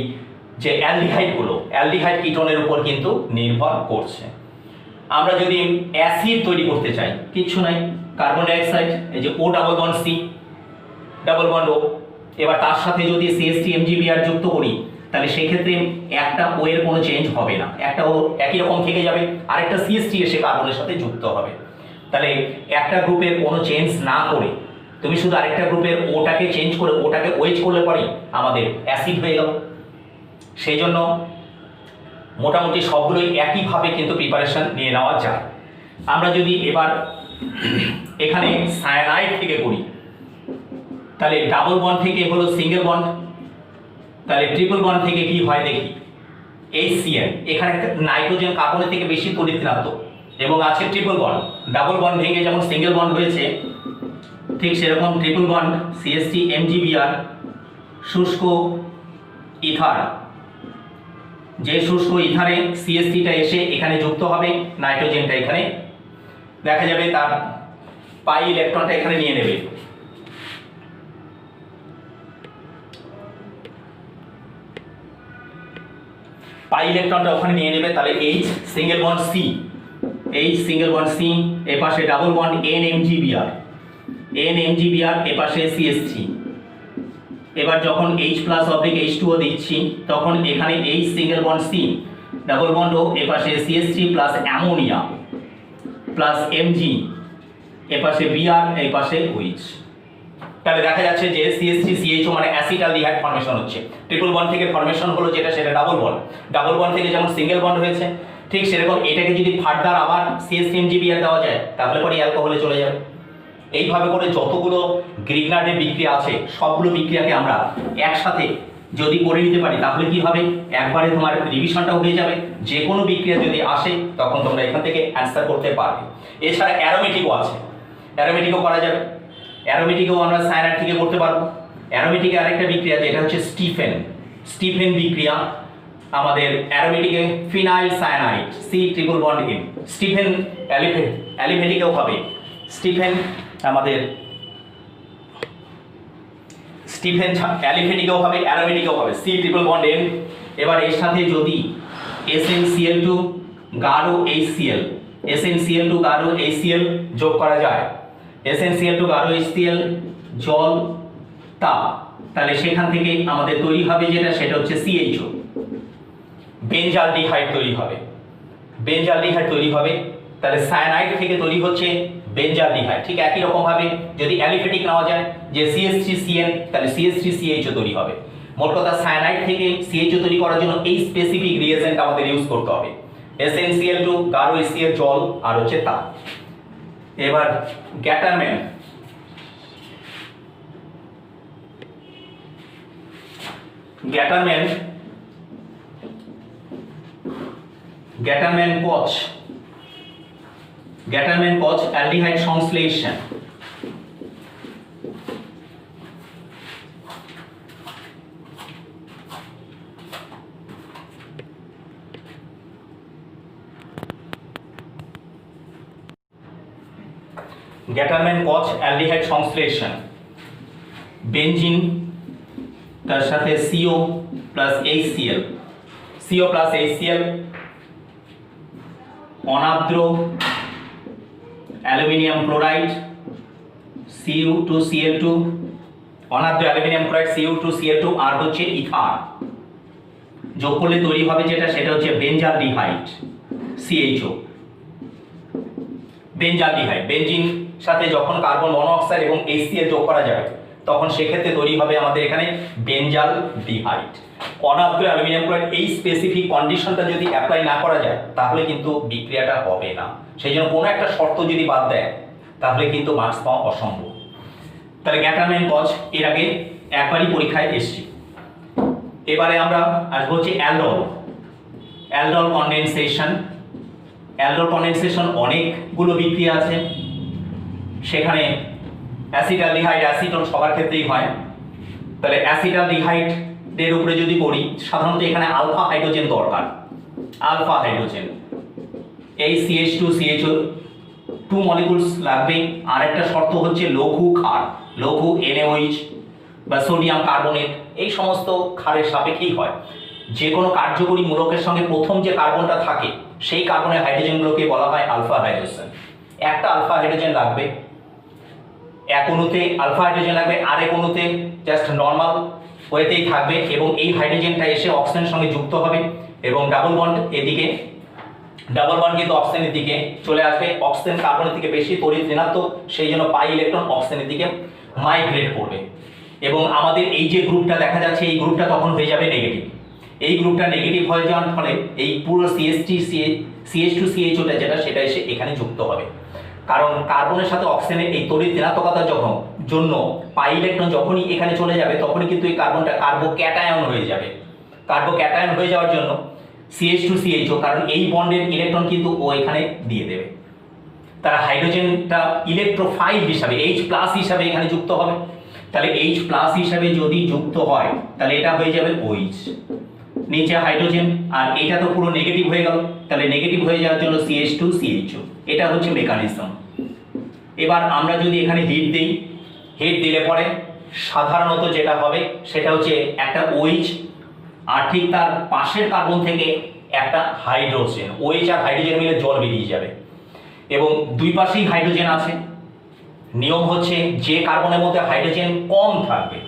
যে অ্যালডিহাইড কিটোনের উপর কিন্তু নির্ভর করছে। আমরা যদি অ্যাসিড তৈরি করতে চাই, কিচ্ছু নাই, কার্বন ডাইঅক্সাইড, এই যে O double bond C double bond O, এবার তার সাথে যদি সিএসটি এমজিবিআর যুক্ত করি, তাহলে সেই ক্ষেত্রে একটা ও এর কোনো চেঞ্জ হবে না, একটা ও একই রকম থেকে যাবে, আরেকটা সিএসটি এসে কার্বনের সাথে যুক্ত হবে। তাহলে একটা গ্রুপের কোনো চেঞ্জ না করে তুমি শুধু আরেকটা গ্রুপের ওটাকে চেঞ্জ করে ওটাকে ওয়েজ করলে পরেই আমাদের অ্যাসিড হয়ে গেল। সেই জন্য মোটামুটি সবগুলোই একইভাবে কিন্তু প্রিপারেশন নিয়ে নেওয়া যায়। আমরা যদি এবার এখানে সায়ানাইড থেকে করি, তাহলে ডাবল বন্ড থেকে হলো সিঙ্গেল বন্ড, তাহলে ট্রিপল বন্ড থেকে কি হয় দেখি। HCl, এখানে নাইট্রোজেন কার্বনের থেকে বেশি তড়িৎ ঋণাত্মক এবং আছে ট্রিপল বন্ড। ডাবল বন্ড ভেঙে যেমন সিঙ্গেল বন্ড হয়েছে, ঠিক সেরকম ট্রিপল বন্ড সিএসটি এমজিবিআর, শুষ্ক ইথার, যে শুষ্ক ইথারে সিএসটিটা এসে এখানে যুক্ত হবে, নাইট্রোজেনটা এখানে দেখা যাবে তার পাই ইলেকট্রনটা এখানে নিয়ে নেবে। পাই ইলেকট্রনটা ওখানে নিয়ে নেবে, তাহলে এইচ সিঙ্গেল বন্ড সি, এ পাশে ডাবল বন্ড এনএমজিবিআর, এ পাশে সিএসটি। এবার যখন H+H2O দিচ্ছি, তখন এখানে H single bond C double bond O, এ পাশে CST plus ammonia plus MG, এ পাশে বিআর, এই পাশে OH। তাহলে দেখা যাচ্ছে যে সিএসটি সিএইচও মানে অ্যাসিটালডিহাইড ফর্মেশন হচ্ছে। ট্রিপল বন্ড থেকে ফর্মেশন হলো যেটা, সেটা ডাবল বন্ড থেকে যেমন সিঙ্গেল বন্ড হয়েছে, ঠিক সেরকম এটাকে যদি ফার্দার আবার সিএসটি এমজিবিআর দেওয়া যায়, তাহলে পরে অ্যালকোহলে চলে যাবে। এইভাবে করে যতগুলো গ্রিগনার্ডের বিক্রিয়া আছে সবগুলো বিক্রিয়াকে আমরা একসাথে যদি করে নিতে পারি, তাহলে কি হবে, একবারে তোমার রিভিশনটাও হয়ে যাবে। যে কোনো বিক্রিয়া যদি আসে তখন তোমরা এখান থেকে অ্যান্সার করতে পারবে। এছাড়া অ্যারোমেটিকও আছে, অ্যারোমেটিকও করা যাবে। অ্যারোমেটিকও আমরা সায়ানাইড থেকে করতে পারবো। অ্যারোমেটিকে আরেকটা বিক্রিয়া যেটা হচ্ছে স্টিফেন বিক্রিয়া, আমাদের অ্যারোমেটিকে phenyl cyanide C triple bond N, Stephen অ্যালিভেটিকেও হবে, অ্যালিভেটিকেও হবে, অ্যারোমেটিকেও হবে, সি ট্রিপল বন্ড এন। এবার এর সাথে যদি SnCl2 গাঢ় HCl যোগ করা যায়, SnCl2 গাঢ় HCl, জল, তাপ, তাহলে সেখান থেকে আমাদের তৈরি হবে যেটা, সেটা হচ্ছে CHO, বেনজালডিহাইড তৈরি হবে। তাহলে সায়ানাইড থেকে তৈরি হচ্ছে বেনজালডিহাইড। ঠিক একই রকম ভাবে যদি অ্যালিফেটিক নেওয়া যায় যে CH3CN, তাহলে CH3CHO তৈরি হবে। মোট কথা সায়ানাইড থেকে CHO তৈরি করার জন্য এই স্পেসিফিক রিয়েজেন্ট আমাদের ইউজ করতে হবে, SnCl2 গাঢ় HCl, জল আর হচ্ছে তাপ। এবার গ্যাটারম্যান-কোচ অ্যালডিহাইড সংশ্লেষণ। গ্যাটারম্যান-কোচ অ্যালডিহাইড সংশ্লেষণ, বেনজিন তার সাথে CO plus HCl, CO plus HCl, অনার্দ্র অ্যালুমিনিয়াম ক্লোরাইড Cu2Cl2, অনার্দ্র অ্যালুমিনিয়াম ক্লোরাইড Cu2Cl2, আর হচ্ছে ইথার। যোগ করলে তৈরি হবে যেটা, সেটা হচ্ছে বেঞ্জালডিহাইড CHO। বেঞ্জালডিহাইড, বেঞ্জিন সাথে যখন কার্বন মনোঅক্সাইড এবং HCl যোগ করা যাবে তখন সেক্ষেত্রে তৈরি হবে আমাদের এখানে বেঞ্জালডিহাইড। অনার্দ্র অ্যালুমিনিয়াম ক্লোরাইড, এই স্পেসিফিক কন্ডিশনটা যদি অ্যাপ্লাই না করা যায় তাহলে কিন্তু বিক্রিয়াটা হবে না। সেই জন্য কোনো একটা শর্ত যদি বাদ দেয় তাহলে কিন্তু মার্কস পাওয়া অসম্ভব। তাহলে গ্যাটারম্যান কজ এর আগে একবারই পরীক্ষায় এসেছি। এবারে আমরা আসবো হচ্ছে aldol. Aldol condensation. Aldol condensation অনেকগুলো বিক্রিয়া আছে, সেখানে অ্যাসিটালডিহাইড অ্যাসিটন সবার ক্ষেত্রেই হয়। তাহলে অ্যাসিটালডিহাইডের উপরে যদি করি, সাধারণত এখানে আলফা হাইড্রোজেন দরকার। আলফা হাইড্রোজেন, এই CH2CHO 2 মলিকুলস লাগবে। আর একটা শর্ত হচ্ছে লঘু ক্ষার, লঘু NaOH বা সোডিয়াম কার্বনেট, এই সমস্ত ক্ষারের সাপেক্ষেই হয়। যে কোনো কার্যকরী মূলকের সঙ্গে প্রথম যে কার্বনটা থাকে সেই কার্বনের হাইড্রোজেনগুলোকে বলা হয় আলফা হাইড্রোজেন। একটা আলফা হাইড্রোজেন লাগবে এক অণুতে, আলফা হাইড্রোজেন লাগবে আরেক অণুতে জাস্ট নর্মাল ওয়েতেই থাকবে, এবং এই হাইড্রোজেনটা এসে অক্সিজেনের সঙ্গে যুক্ত হবে এবং ডাবল বন্ড এদিকে, ডাবল বন্ড কিন্তু অক্সিজেনের দিকে চলে আসবে। অক্সিজেন কার্বনের দিকে বেশি তড়িৎ ঋণাত্মক, সেই জন্য পাই ইলেকট্রন অক্সিজেনের দিকে মাইগ্রেট করবে এবং আমাদের এই যে গ্রুপটা দেখা যাচ্ছে এই গ্রুপটা তখন হয়ে যাবে নেগেটিভ। এই গ্রুপটা নেগেটিভ হয়ে যাওয়ার ফলে এই পুরো CH2CHOটা যেটা সেটা এসে এখানে যুক্ত হবে। কারণ কার্বনের সাথে অক্সিজেনের এই তড়িৎ ঋণাত্মকতার জন্য পাই ইলেকট্রন যখনই এখানে চলে যাবে তখনই কিন্তু এই কার্বনটা কার্বোক্যাটায়ন হয়ে যাবে। কার্বোক্যাটায়ন হয়ে যাওয়ার জন্য CH2CHO, কারণ এই বন্ডের ইলেকট্রন কিন্তু ও এখানে দিয়ে দেবে, তারা হাইড্রোজেনটা ইলেকট্রোফাইল হিসাবে H+ হিসাবে এখানে যুক্ত হবে। তাহলে H+ হিসাবে যদি যুক্ত হয় তাহলে এটা হয়ে যাবে OH, নিচে হাইড্রোজেন, আর এটা তো পুরো নেগেটিভ হয়ে গেল। তাহলে নেগেটিভ হয়ে যাওয়ার জন্য CH2CHO, এটা হচ্ছে মেকানিজম। এবার আমরা যদি এখানে হিট দিই, হিট দিলে পরে সাধারণত যেটা হবে সেটা হচ্ছে একটা OH, আর ঠিক তার পাশের কার্বন থেকে একটা হাইড্রোজেন, OH আর হাইড্রোজেন মিলে জল বেরিয়ে যাবে এবং দুই পাশেই হাইড্রোজেন আছে। নিয়ম হচ্ছে যে কার্বনের মধ্যে হাইড্রোজেন কম থাকবে,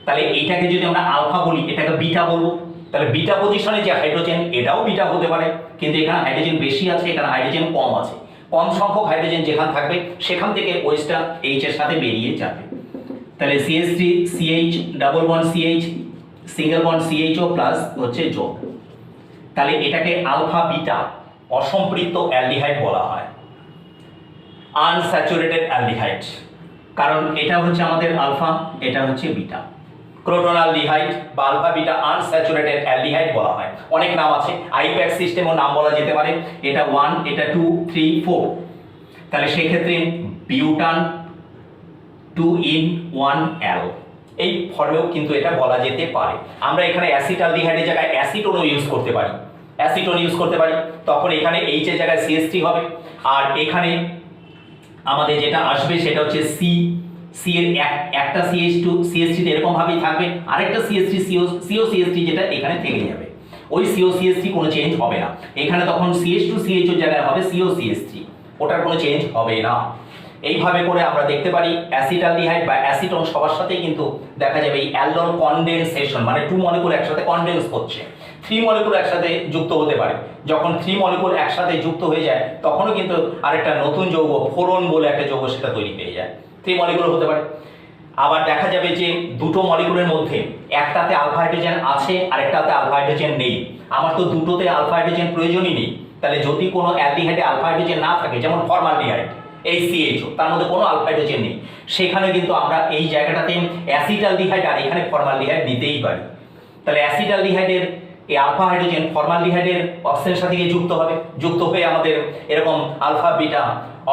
তাহলে এইটাকে যদি আমরা আলফা বলি এটাকে বিটা বলবো। তাহলে বিটা পজিশনে যে হাইড্রোজেন এটাও বিটা হতে পারে, কিন্তু এখানে হাইড্রোজেন বেশি আছে, এখানে হাইড্রোজেন কম আছে। কম সংখ্যক হাইড্রোজেন যেখানে থাকবে সেখান থেকে OHটা H এর সাথে বেরিয়ে যাবে। তাহলে CH3CH double bond CH single bond CHO plus হচ্ছে যোগ। তাহলে এটাকে আলফা বিটা অসম্পৃক্ত অ্যালডিহাইড বলা হয়, আনস্যাচুরেটেড অ্যালডিহাইড, কারণ এটা হচ্ছে আমাদের আলফা, এটা হচ্ছে বিটা। ক্রোটোনালডিহাইড বা আলফা বিটা আনস্যাচুরেটেড অ্যালডিহাইড বলা হয়। অনেক নাম আছে, আইপ্যাক সিস্টেমও নাম বলা যেতে পারে। এটা 1, এটা 2, 3, 4। তাহলে সেক্ষেত্রে বিউটান 2-in-1-Al, এই ফর্মেও কিন্তু এটা বলা যেতে পারে। আমরা এখানে অ্যাসিটালডিহাইডের জায়গায় অ্যাসিটোনও ইউজ করতে পারি, অ্যাসিটোন ইউজ করতে পারি, তখন এখানে H এর জায়গায় CH3 হবে। আর এখানে আমাদের যেটা আসবে সেটা হচ্ছে C এর একটা CH3 এরকম ভাবেই থাকবে, আরেকটা CH3 COCH3 যেটা এখানে থেকে যাবে। ওই COCH3 কোনো চেঞ্জ হবে না, এখানে তখন CH2CHO জায়গায় হবে COCH3, ওটার কোনো চেঞ্জ হবে না। এইভাবে করে আমরা দেখতে পারি অ্যাসিটালডিহাইড বা অ্যাসিটোন সবার সাথেই কিন্তু দেখা যাবে এই অ্যালডল কনডেনসেশন, মানে 2 মলিকুল একসাথে কনডেন্স করছে। 3 মলিকুল একসাথে যুক্ত হতে পারে, যখন 3 মলিকুল একসাথে যুক্ত হয়ে যায় তখনও কিন্তু আরেকটা নতুন যৌগ ফোরন বলে একটা যৌগ সেটা তৈরি হয়ে যায়। 3 মলিকুল হতে পারে। আবার দেখা যাবে যে দুটো মলিকুলের মধ্যে একটাতে আলফা হাইড্রোজেন আছে আর একটাতে আলফা হাইড্রোজেন নেই। আমার তো দুটোতে আলফা হাইড্রোজেন প্রয়োজনই নেই। তাহলে যদি কোনো অ্যালডিহাইডে আলফা হাইড্রোজেন না থাকে, যেমন ফর্মালডিহাইড HCHO, তার মধ্যে কোনো আলফা হাইড্রোজেন নেই, সেখানে কিন্তু আমরা এই জায়গাটাতে অ্যাসিটালডিহাইড আর এখানে ফর্মালডিহাইড নিতেই পারি। তাহলে অ্যাসিটালডিহাইডের এই আলফা হাইড্রোজেন ফর্মালডিহাইডের অক্সিজেনের সাথে গিয়ে যুক্ত হয়ে আমাদের এরকম আলফা বিটা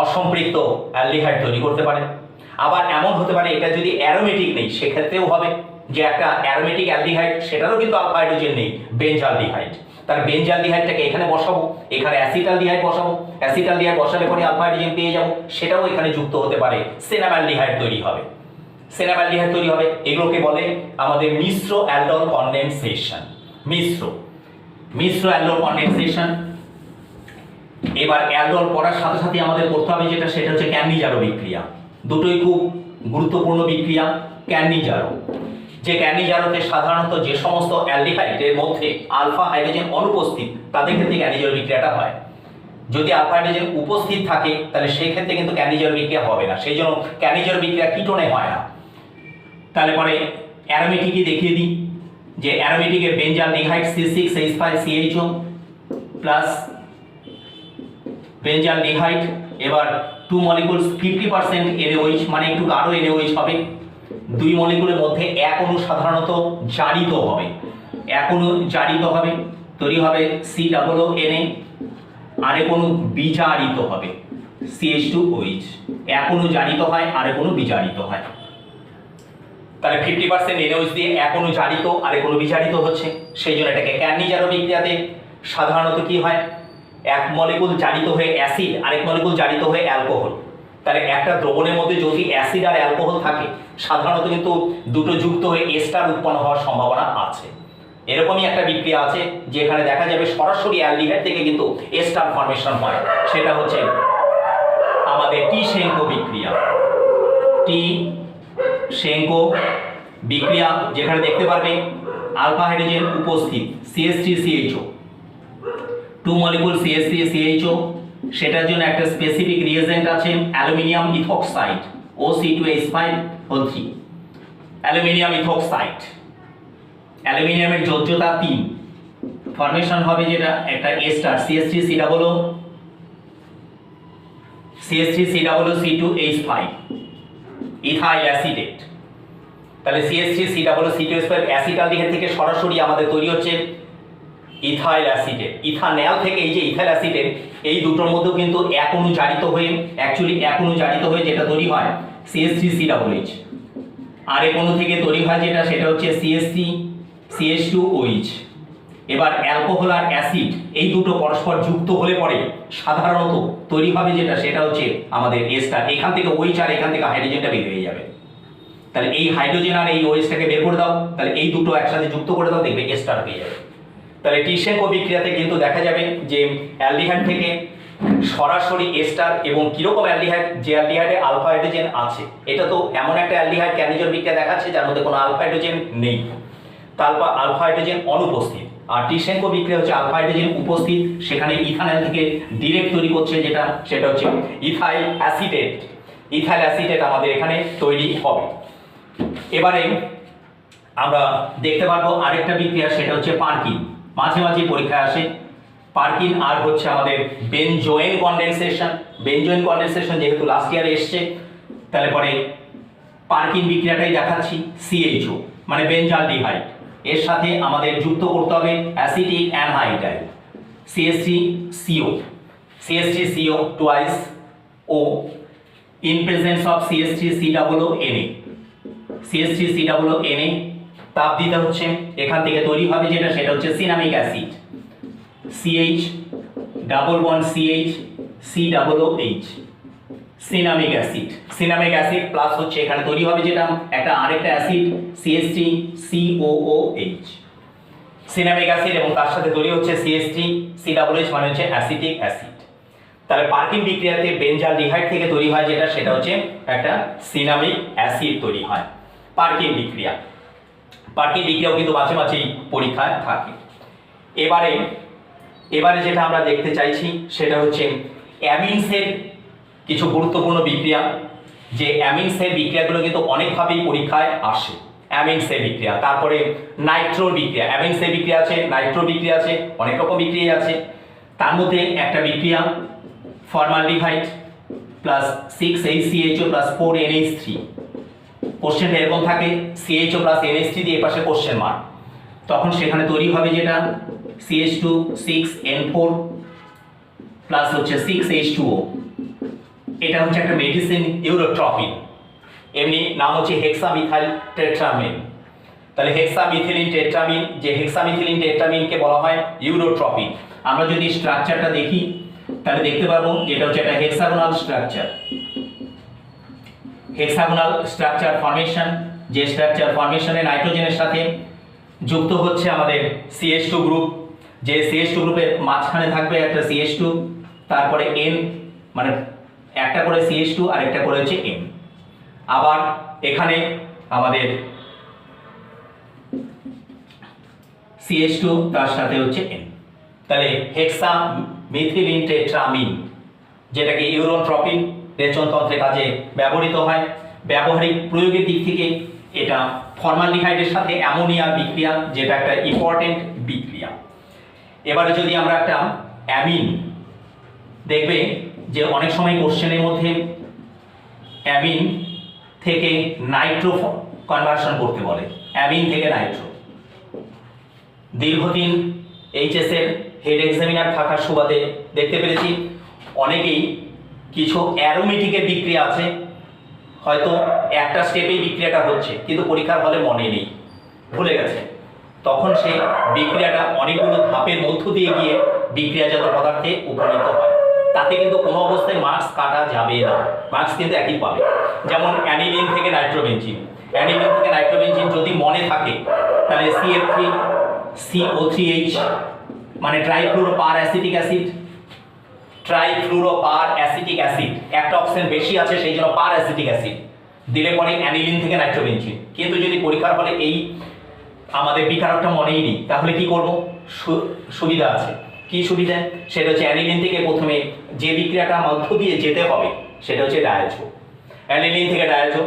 অসম্পৃক্ত অ্যালডিহাইড তৈরি করতে পারে। আবার এমন হতে পারে এটা যদি অ্যারোমেটিক নেই সেক্ষেত্রেও হবে, যে একটা অ্যারোমেটিক অ্যালডিহাইড সেটারও কিন্তু আলফা হাইড্রোজেন নেই, বেঞ্জালডিহাইড। তার বেঞ্জালডিহাইডটাকে এখানে বসাবো, এখানে অ্যাসিটালডিহাইড বসাবো, অ্যাসিটালডিহাইড বসালে পরে আলফা হাইড্রোজেন পেয়ে যাবো, সেটাও এখানে যুক্ত হতে পারে, সেনামালডিহাইড তৈরি হবে, সেনামালডিহাইড তৈরি হবে। এগুলোকে বলে আমাদের মিশ্র অ্যালডল কনডেনসেশন। মিশ্র মিশ্র অ্যালডোল কনডেনসেশন। এবার অ্যালডোল পড়ার সাথে সাথে আমাদের পড়তে হবে যেটা, সেটা হচ্ছে ক্যানিজারো বিক্রিয়া। দুটোই খুব গুরুত্বপূর্ণ বিক্রিয়া। ক্যানিজারো, যে ক্যানিজারোতে সাধারণত যে সমস্ত অ্যালডিহাইডের মধ্যে আলফা হাইড্রোজেন অনুপস্থিত তাদের ক্ষেত্রে ক্যানিজারো বিক্রিয়াটা হয়। যদি আলফা হাইড্রোজেন উপস্থিত থাকে তাহলে সেই ক্ষেত্রে কিন্তু ক্যানিজারো বিক্রিয়া হবে না, সেই জন্য ক্যানিজারো বিক্রিয়া কিটোনে হয় না। তাহলে পরে অ্যারোমেটিকই দেখিয়ে দিই, যে অ্যারোমেটিকের বেঞ্জালডিহাইড C6H5CHO প্লাস বেঞ্জালডিহাইড, এবার 2 মলিকুলস 50% NaOH, মানে একটু গাঢ় NaOH হবে। 2 মলিকুলের মধ্যে এক অণু সাধারণত জারিত হবে, এক অণু জারিত হবে, তৈরি হবে COONA, আরেক অণু বিজারিত হবে CH2OH। এক অণু জারিত হয়, আরেক অণু বিজারিত হয়। তাহলে 50% NaOH দিয়ে এক অণু জারিত, আরেক অণু বিজারিত হচ্ছে, সেই জন্য এটাকে ক্যানিজারো বিক্রিয়াতে সাধারণত কি হয়, এক মলিকুল জারিত হয়ে অ্যাসিড, আরেক মলিকুল জারিত হয়ে অ্যালকোহল। তাহলে একটা দ্রবণের মধ্যে যদি অ্যাসিড আর অ্যালকোহল থাকে সাধারণত কিন্তু দুটো যুক্ত হয়ে এস্টার উৎপন্ন হওয়ার সম্ভাবনা আছে। এরকমই একটা বিক্রিয়া আছে যেখানে দেখা যাবে সরাসরি অ্যালডিহাইড থেকে কিন্তু এস্টার ফর্মেশন হয়, সেটা হচ্ছে আমাদের টি-শেঙ্কো বিক্রিয়া। টি-শেঙ্কো বিক্রিয়া, যেখানে দেখতে পারবে আলফা হাইড্রোজেন উপস্থিত CH3CHO, 2 মলিকুল CH3CHO, সেটার জন্য একটা স্পেসিফিক রিয়েজেন্ট আছে aluminium ethoxide O(C2H5O3), aluminium ethoxide. অ্যালুমিনিয়ামের যোজ্যতা 3, ফর্মেশন হবে যেটা একটা এস্টার CH3COO, ইথাইল অ্যাসিটেট। তাহলে CH3COO অ্যাসিটালডিহাইড থেকে সরাসরি আমাদের তৈরি হচ্ছে ইথাইল অ্যাসিটেট। ইথানল থেকে এই যে ইথাইল অ্যাসিটেট, এই দুটোর মধ্যেও কিন্তু এক অণু জারিত হয়ে, অ্যাকচুয়ালি এক অণু জারিত হয়ে যেটা তৈরি হয় CH3COOH, আর এক অণু থেকে তৈরি হয় যেটা, সেটা হচ্ছে CH2OH। এবার অ্যালকোহল আর অ্যাসিড এই দুটো পরস্পর যুক্ত হলে পরে সাধারণত তৈরি হবে যেটা, সেটা হচ্ছে আমাদের এস্টার। এখান থেকে OH আর এখান থেকে হাইড্রোজেনটা বের হয়ে যাবে। তাহলে এই হাইড্রোজেন আর এই OHটাকে বের করে দাও, তাহলে এই দুটো একসাথে যুক্ত করে দাও, দেখবে এস্টার হয়ে যাবে। তাহলে টি-শেঙ্কো বিক্রিয়াতে কিন্তু দেখা যাবে যে অ্যালডিহাইড থেকে সরাসরি এস্টার, এবং কিরকম অ্যালডিহাইড, যে অ্যালডিহাইডে আলফা হাইড্রোজেন আছে, এটা তো এমন একটা অ্যালডিহাইড ক্যানিজারো বিক্রিয়া দেখাচ্ছে যার মধ্যে কোনো আলফা হাইড্রোজেন নেই, তারপর আলফা হাইড্রোজেন অনুপস্থিত। আর টি-শেঙ্কো বিক্রিয়া হচ্ছে আলফা হাইড্রোজেন উপস্থিত, সেখানে ইথানল থেকে ডিরেক্ট তৈরি করছে যেটা, সেটা হচ্ছে ইথাইল অ্যাসিটেট। ইথাইল অ্যাসিটেট আমাদের এখানে তৈরি হবে। এবারে আমরা দেখতে পারবো আরেকটা বিক্রিয়া, সেটা হচ্ছে পার্কিন। মাঝে মাঝে পরীক্ষায় আসে পার্কিন, আর হচ্ছে আমাদের বেনজোয়েন কনডেনসেশন। বেনজোয়েন কনডেনসেশন যেহেতু লাস্ট ইয়ারে এসছে, তাহলে পরে পার্কিন বিক্রিয়াটাই দেখাচ্ছি। CHO মানে বেঞ্জালডিহাইড, এর সাথে আমাদের যুক্ত করতে হবে acetic anhydride CH3CO twice O in presence of CH3COONA। CH3COONA তাপ দিতে হচ্ছে, এখান থেকে তৈরি হবে যেটা, সেটা হচ্ছে cinnamic acid CH double bond CH COOH, cinnamic acid. Cinnamic acid plus হচ্ছে এখানে তৈরি হবে যেটা একটা আরেকটা অ্যাসিড CH3COOH, সিনামিক অ্যাসিড, এবং তার সাথে তৈরি হচ্ছে CH3COOH মানে হচ্ছে অ্যাসিটিক অ্যাসিড। তাহলে পার্কিন বিক্রিয়াতে বেঞ্জালডিহাইড থেকে তৈরি হয় যেটা, সেটা হচ্ছে একটা সিনামিক অ্যাসিড তৈরি হয়। পার্কিন বিক্রিয়া, পার্কিন বিক্রিয়াও কিন্তু মাঝে মাঝেই পরীক্ষায় থাকে। এবারে যেটা আমরা দেখতে চাইছি সেটা হচ্ছে অ্যামিনসের কিছু গুরুত্বপূর্ণ বিক্রিয়া, যে অ্যামিনসের বিক্রিয়াগুলো কিন্তু অনেকভাবেই পরীক্ষায় আসে। অ্যামিনসের বিক্রিয়া, তারপরে নাইট্রোর বিক্রিয়া, অ্যামিনসের বিক্রিয়া আছে, নাইট্রো বিক্রিয়া আছে, অনেক রকম বিক্রিয়া আছে। তার মধ্যে একটা বিক্রিয়া formaldehyde plus 6HCHO plus 4NH3। কোশ্চেনটা এরকম থাকে CHO প্লাস NH3 দিয়ে এপাশে কোশ্চেন মার্ক, তখন সেখানে তৈরি হবে যেটা CH2 6N4 প্লাস হচ্ছে 6H2O। এটা হচ্ছে একটা মেডিসিন ইউরোট্রপিন, এমনি নাম হচ্ছে হেক্সামিথাইল টেট্রামিন। তাহলে হেক্সামিথিলিন টেট্রামিন, যে হেক্সামিথিলিন টেট্রামিনকে বলা হয় ইউরোট্রপিন। আমরা যদি স্ট্রাকচারটা দেখি তাহলে দেখতে পাবো এটা হচ্ছে একটা hexagonal structure. Hexagonal structure formation, যে স্ট্রাকচার ফর্মেশনে নাইট্রোজেনের সাথে যুক্ত হচ্ছে আমাদের CH2 গ্রুপ, যে CH2 গ্রুপের মাঝখানে থাকবে একটা CH2, তারপরে N, মানে একটা করে CH2 আর একটা করে হচ্ছে N। আবার এখানে আমাদের CH2 তার সাথে হচ্ছে N। তাহলে হেক্সা মিথিলিন টেট্রামিন, যেটাকে ইউরোট্রপিন রেচনতন্ত্রের কাজে ব্যবহৃত হয়। ব্যবহারিক প্রয়োগের দিক থেকে এটা ফর্মালডিহাইডের সাথে অ্যামোনিয়া বিক্রিয়া, যেটা একটা ইম্পর্টেন্ট বিক্রিয়া। এবারে যদি আমরা একটা অ্যামিন, দেখবে যে অনেক সময় কোশ্চেনের মধ্যে অ্যামিন থেকে নাইট্রো কনভার্সন করতে বলে, অ্যামিন থেকে নাইট্রো। দীর্ঘদিন এইচএস এর হেড এক্সামিনার থাকার সুবাদে দেখতে পেরেছি অনেকেই কিছু অ্যারোমেটিকের বিক্রিয়া আছে, হয়তো একটা স্টেপেই বিক্রিয়াটা হচ্ছে কিন্তু পরীক্ষার হলে মনে নেই, ভুলে গেছে। তখন সেই বিক্রিয়াটা অনেকগুলো ধাপের মধ্য দিয়ে গিয়ে বিক্রিয়াজাত পদার্থে উপনীত হয়, তাতে কিন্তু কোনো অবস্থায় মার্কস কাটা যাবে না, মার্কস কিন্তু একই পাবে। যেমন অ্যানিলিন থেকে নাইট্রোবেনজিন, অ্যানিলিন থেকে নাইট্রোবেনজিন যদি মনে থাকে তাহলে CF3CO3H, মানে ট্রাইফ্লুরোপার অ্যাসিটিক অ্যাসিড, ট্রাইফ্লুরোপার অ্যাসিটিক অ্যাসিড, একটা অক্সিজেন বেশি আছে সেই জন্য পার অ্যাসিটিক অ্যাসিড দিলে পরে অ্যানিলিন থেকে নাইট্রোবেনজিন। কিন্তু যদি পরীক্ষার ফলে এই আমাদের বিকারকটা মনেই নেই, তাহলে কি করব? সুবিধা আছে। কি সুবিধা? সেটা হচ্ছে অ্যানিলিন থেকে প্রথমে যে বিক্রিয়াটা মধ্য দিয়ে যেতে হবে সেটা হচ্ছে ডায়াজো। অ্যানিলিন থেকে ডায়াজো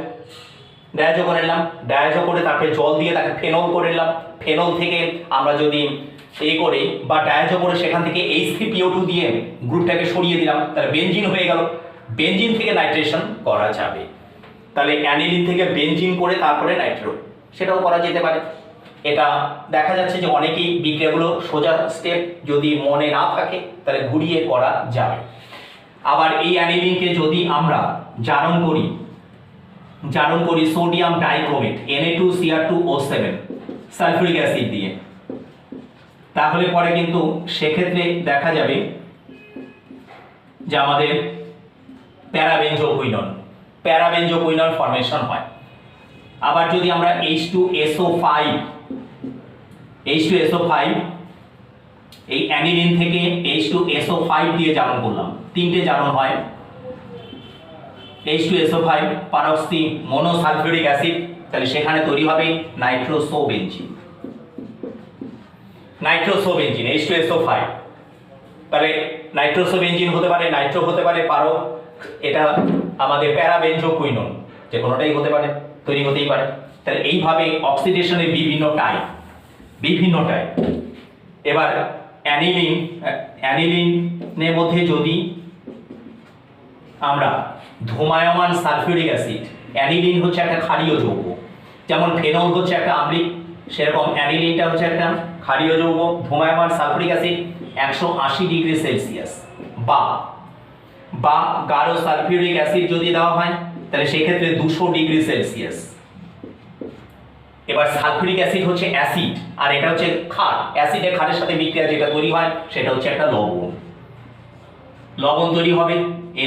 করে নিলাম, ডায়াজো করে তাকে জল দিয়ে তাকে ফেনল করে নিলাম, ফেনল থেকে আমরা যদি এই করে বা ডায়াজো করে সেখান থেকে H3PO2 দিয়ে গ্রুপটাকে সরিয়ে দিলাম, তাহলে বেনজিন হয়ে গেল। বেনজিন থেকে নাইট্রেশন করা যাবে। তাহলে অ্যানিলিন থেকে বেনজিন করে তারপরে নাইট্রো, সেটাও করা যেতে পারে। এটা দেখা যাচ্ছে যে অনেকেই বিক্রিয়াগুলো সোজা স্টেপ যদি মনে না থাকে তাহলে ঘুরিয়ে করা যাবে। আবার এই অ্যানিলিনকে যদি আমরা জারণ করি sodium dichromate Na2Cr2O7 sulphuric acid দিয়ে, তাহলে পরে কিন্তু সেক্ষেত্রে দেখা যাবে যে আমাদের প্যারাবেনজোকুইনন ফর্মেশন হয়। আবার যদি আমরা H2SO5 এই অ্যানিলিন থেকে H2SO5 দিয়ে জারণ করলাম, তিনটে জারণ হয়, H2SO5 পারক্সি মনোসালফিউরিক অ্যাসিড, তাহলে সেখানে তৈরি হবে নাইট্রোসোবেনজিন H2SO5। তাহলে নাইট্রোসোবেনজিন হতে পারে, নাইট্রো হতে পারে, পারো এটা আমাদের প্যারাবেনজোকুইনন, যে কোনোটাই হতে পারে, তৈরি হতেই পারে। তাহলে এইভাবে অক্সিডেশনের বিভিন্ন টাইপ। এবার অ্যানিলিনের মধ্যে যদি আমরা ধূমায়মান সালফিউরিক অ্যাসিড, অ্যানিলিন হচ্ছে একটা ক্ষারীয় যৌগ, যেমন ফেনল হচ্ছে একটা আম্লিক, সেরকম অ্যানিলিনটা হচ্ছে একটা ক্ষারীয় যৌগ। ধূমায়মান সালফিউরিক অ্যাসিড 180 ডিগ্রি সেলসিয়াস বা গাঢ় সালফিউরিক অ্যাসিড যদি দেওয়া হয় তাহলে সেক্ষেত্রে 200 ডিগ্রি সেলসিয়াস। এবার সালফিউরিক অ্যাসিড হচ্ছে অ্যাসিড আর এটা হচ্ছে ক্ষার, অ্যাসিডের ক্ষারের সাথে বিক্রিয়া যেটা তৈরি হয় সেটা হচ্ছে একটা লবণ তৈরি হবে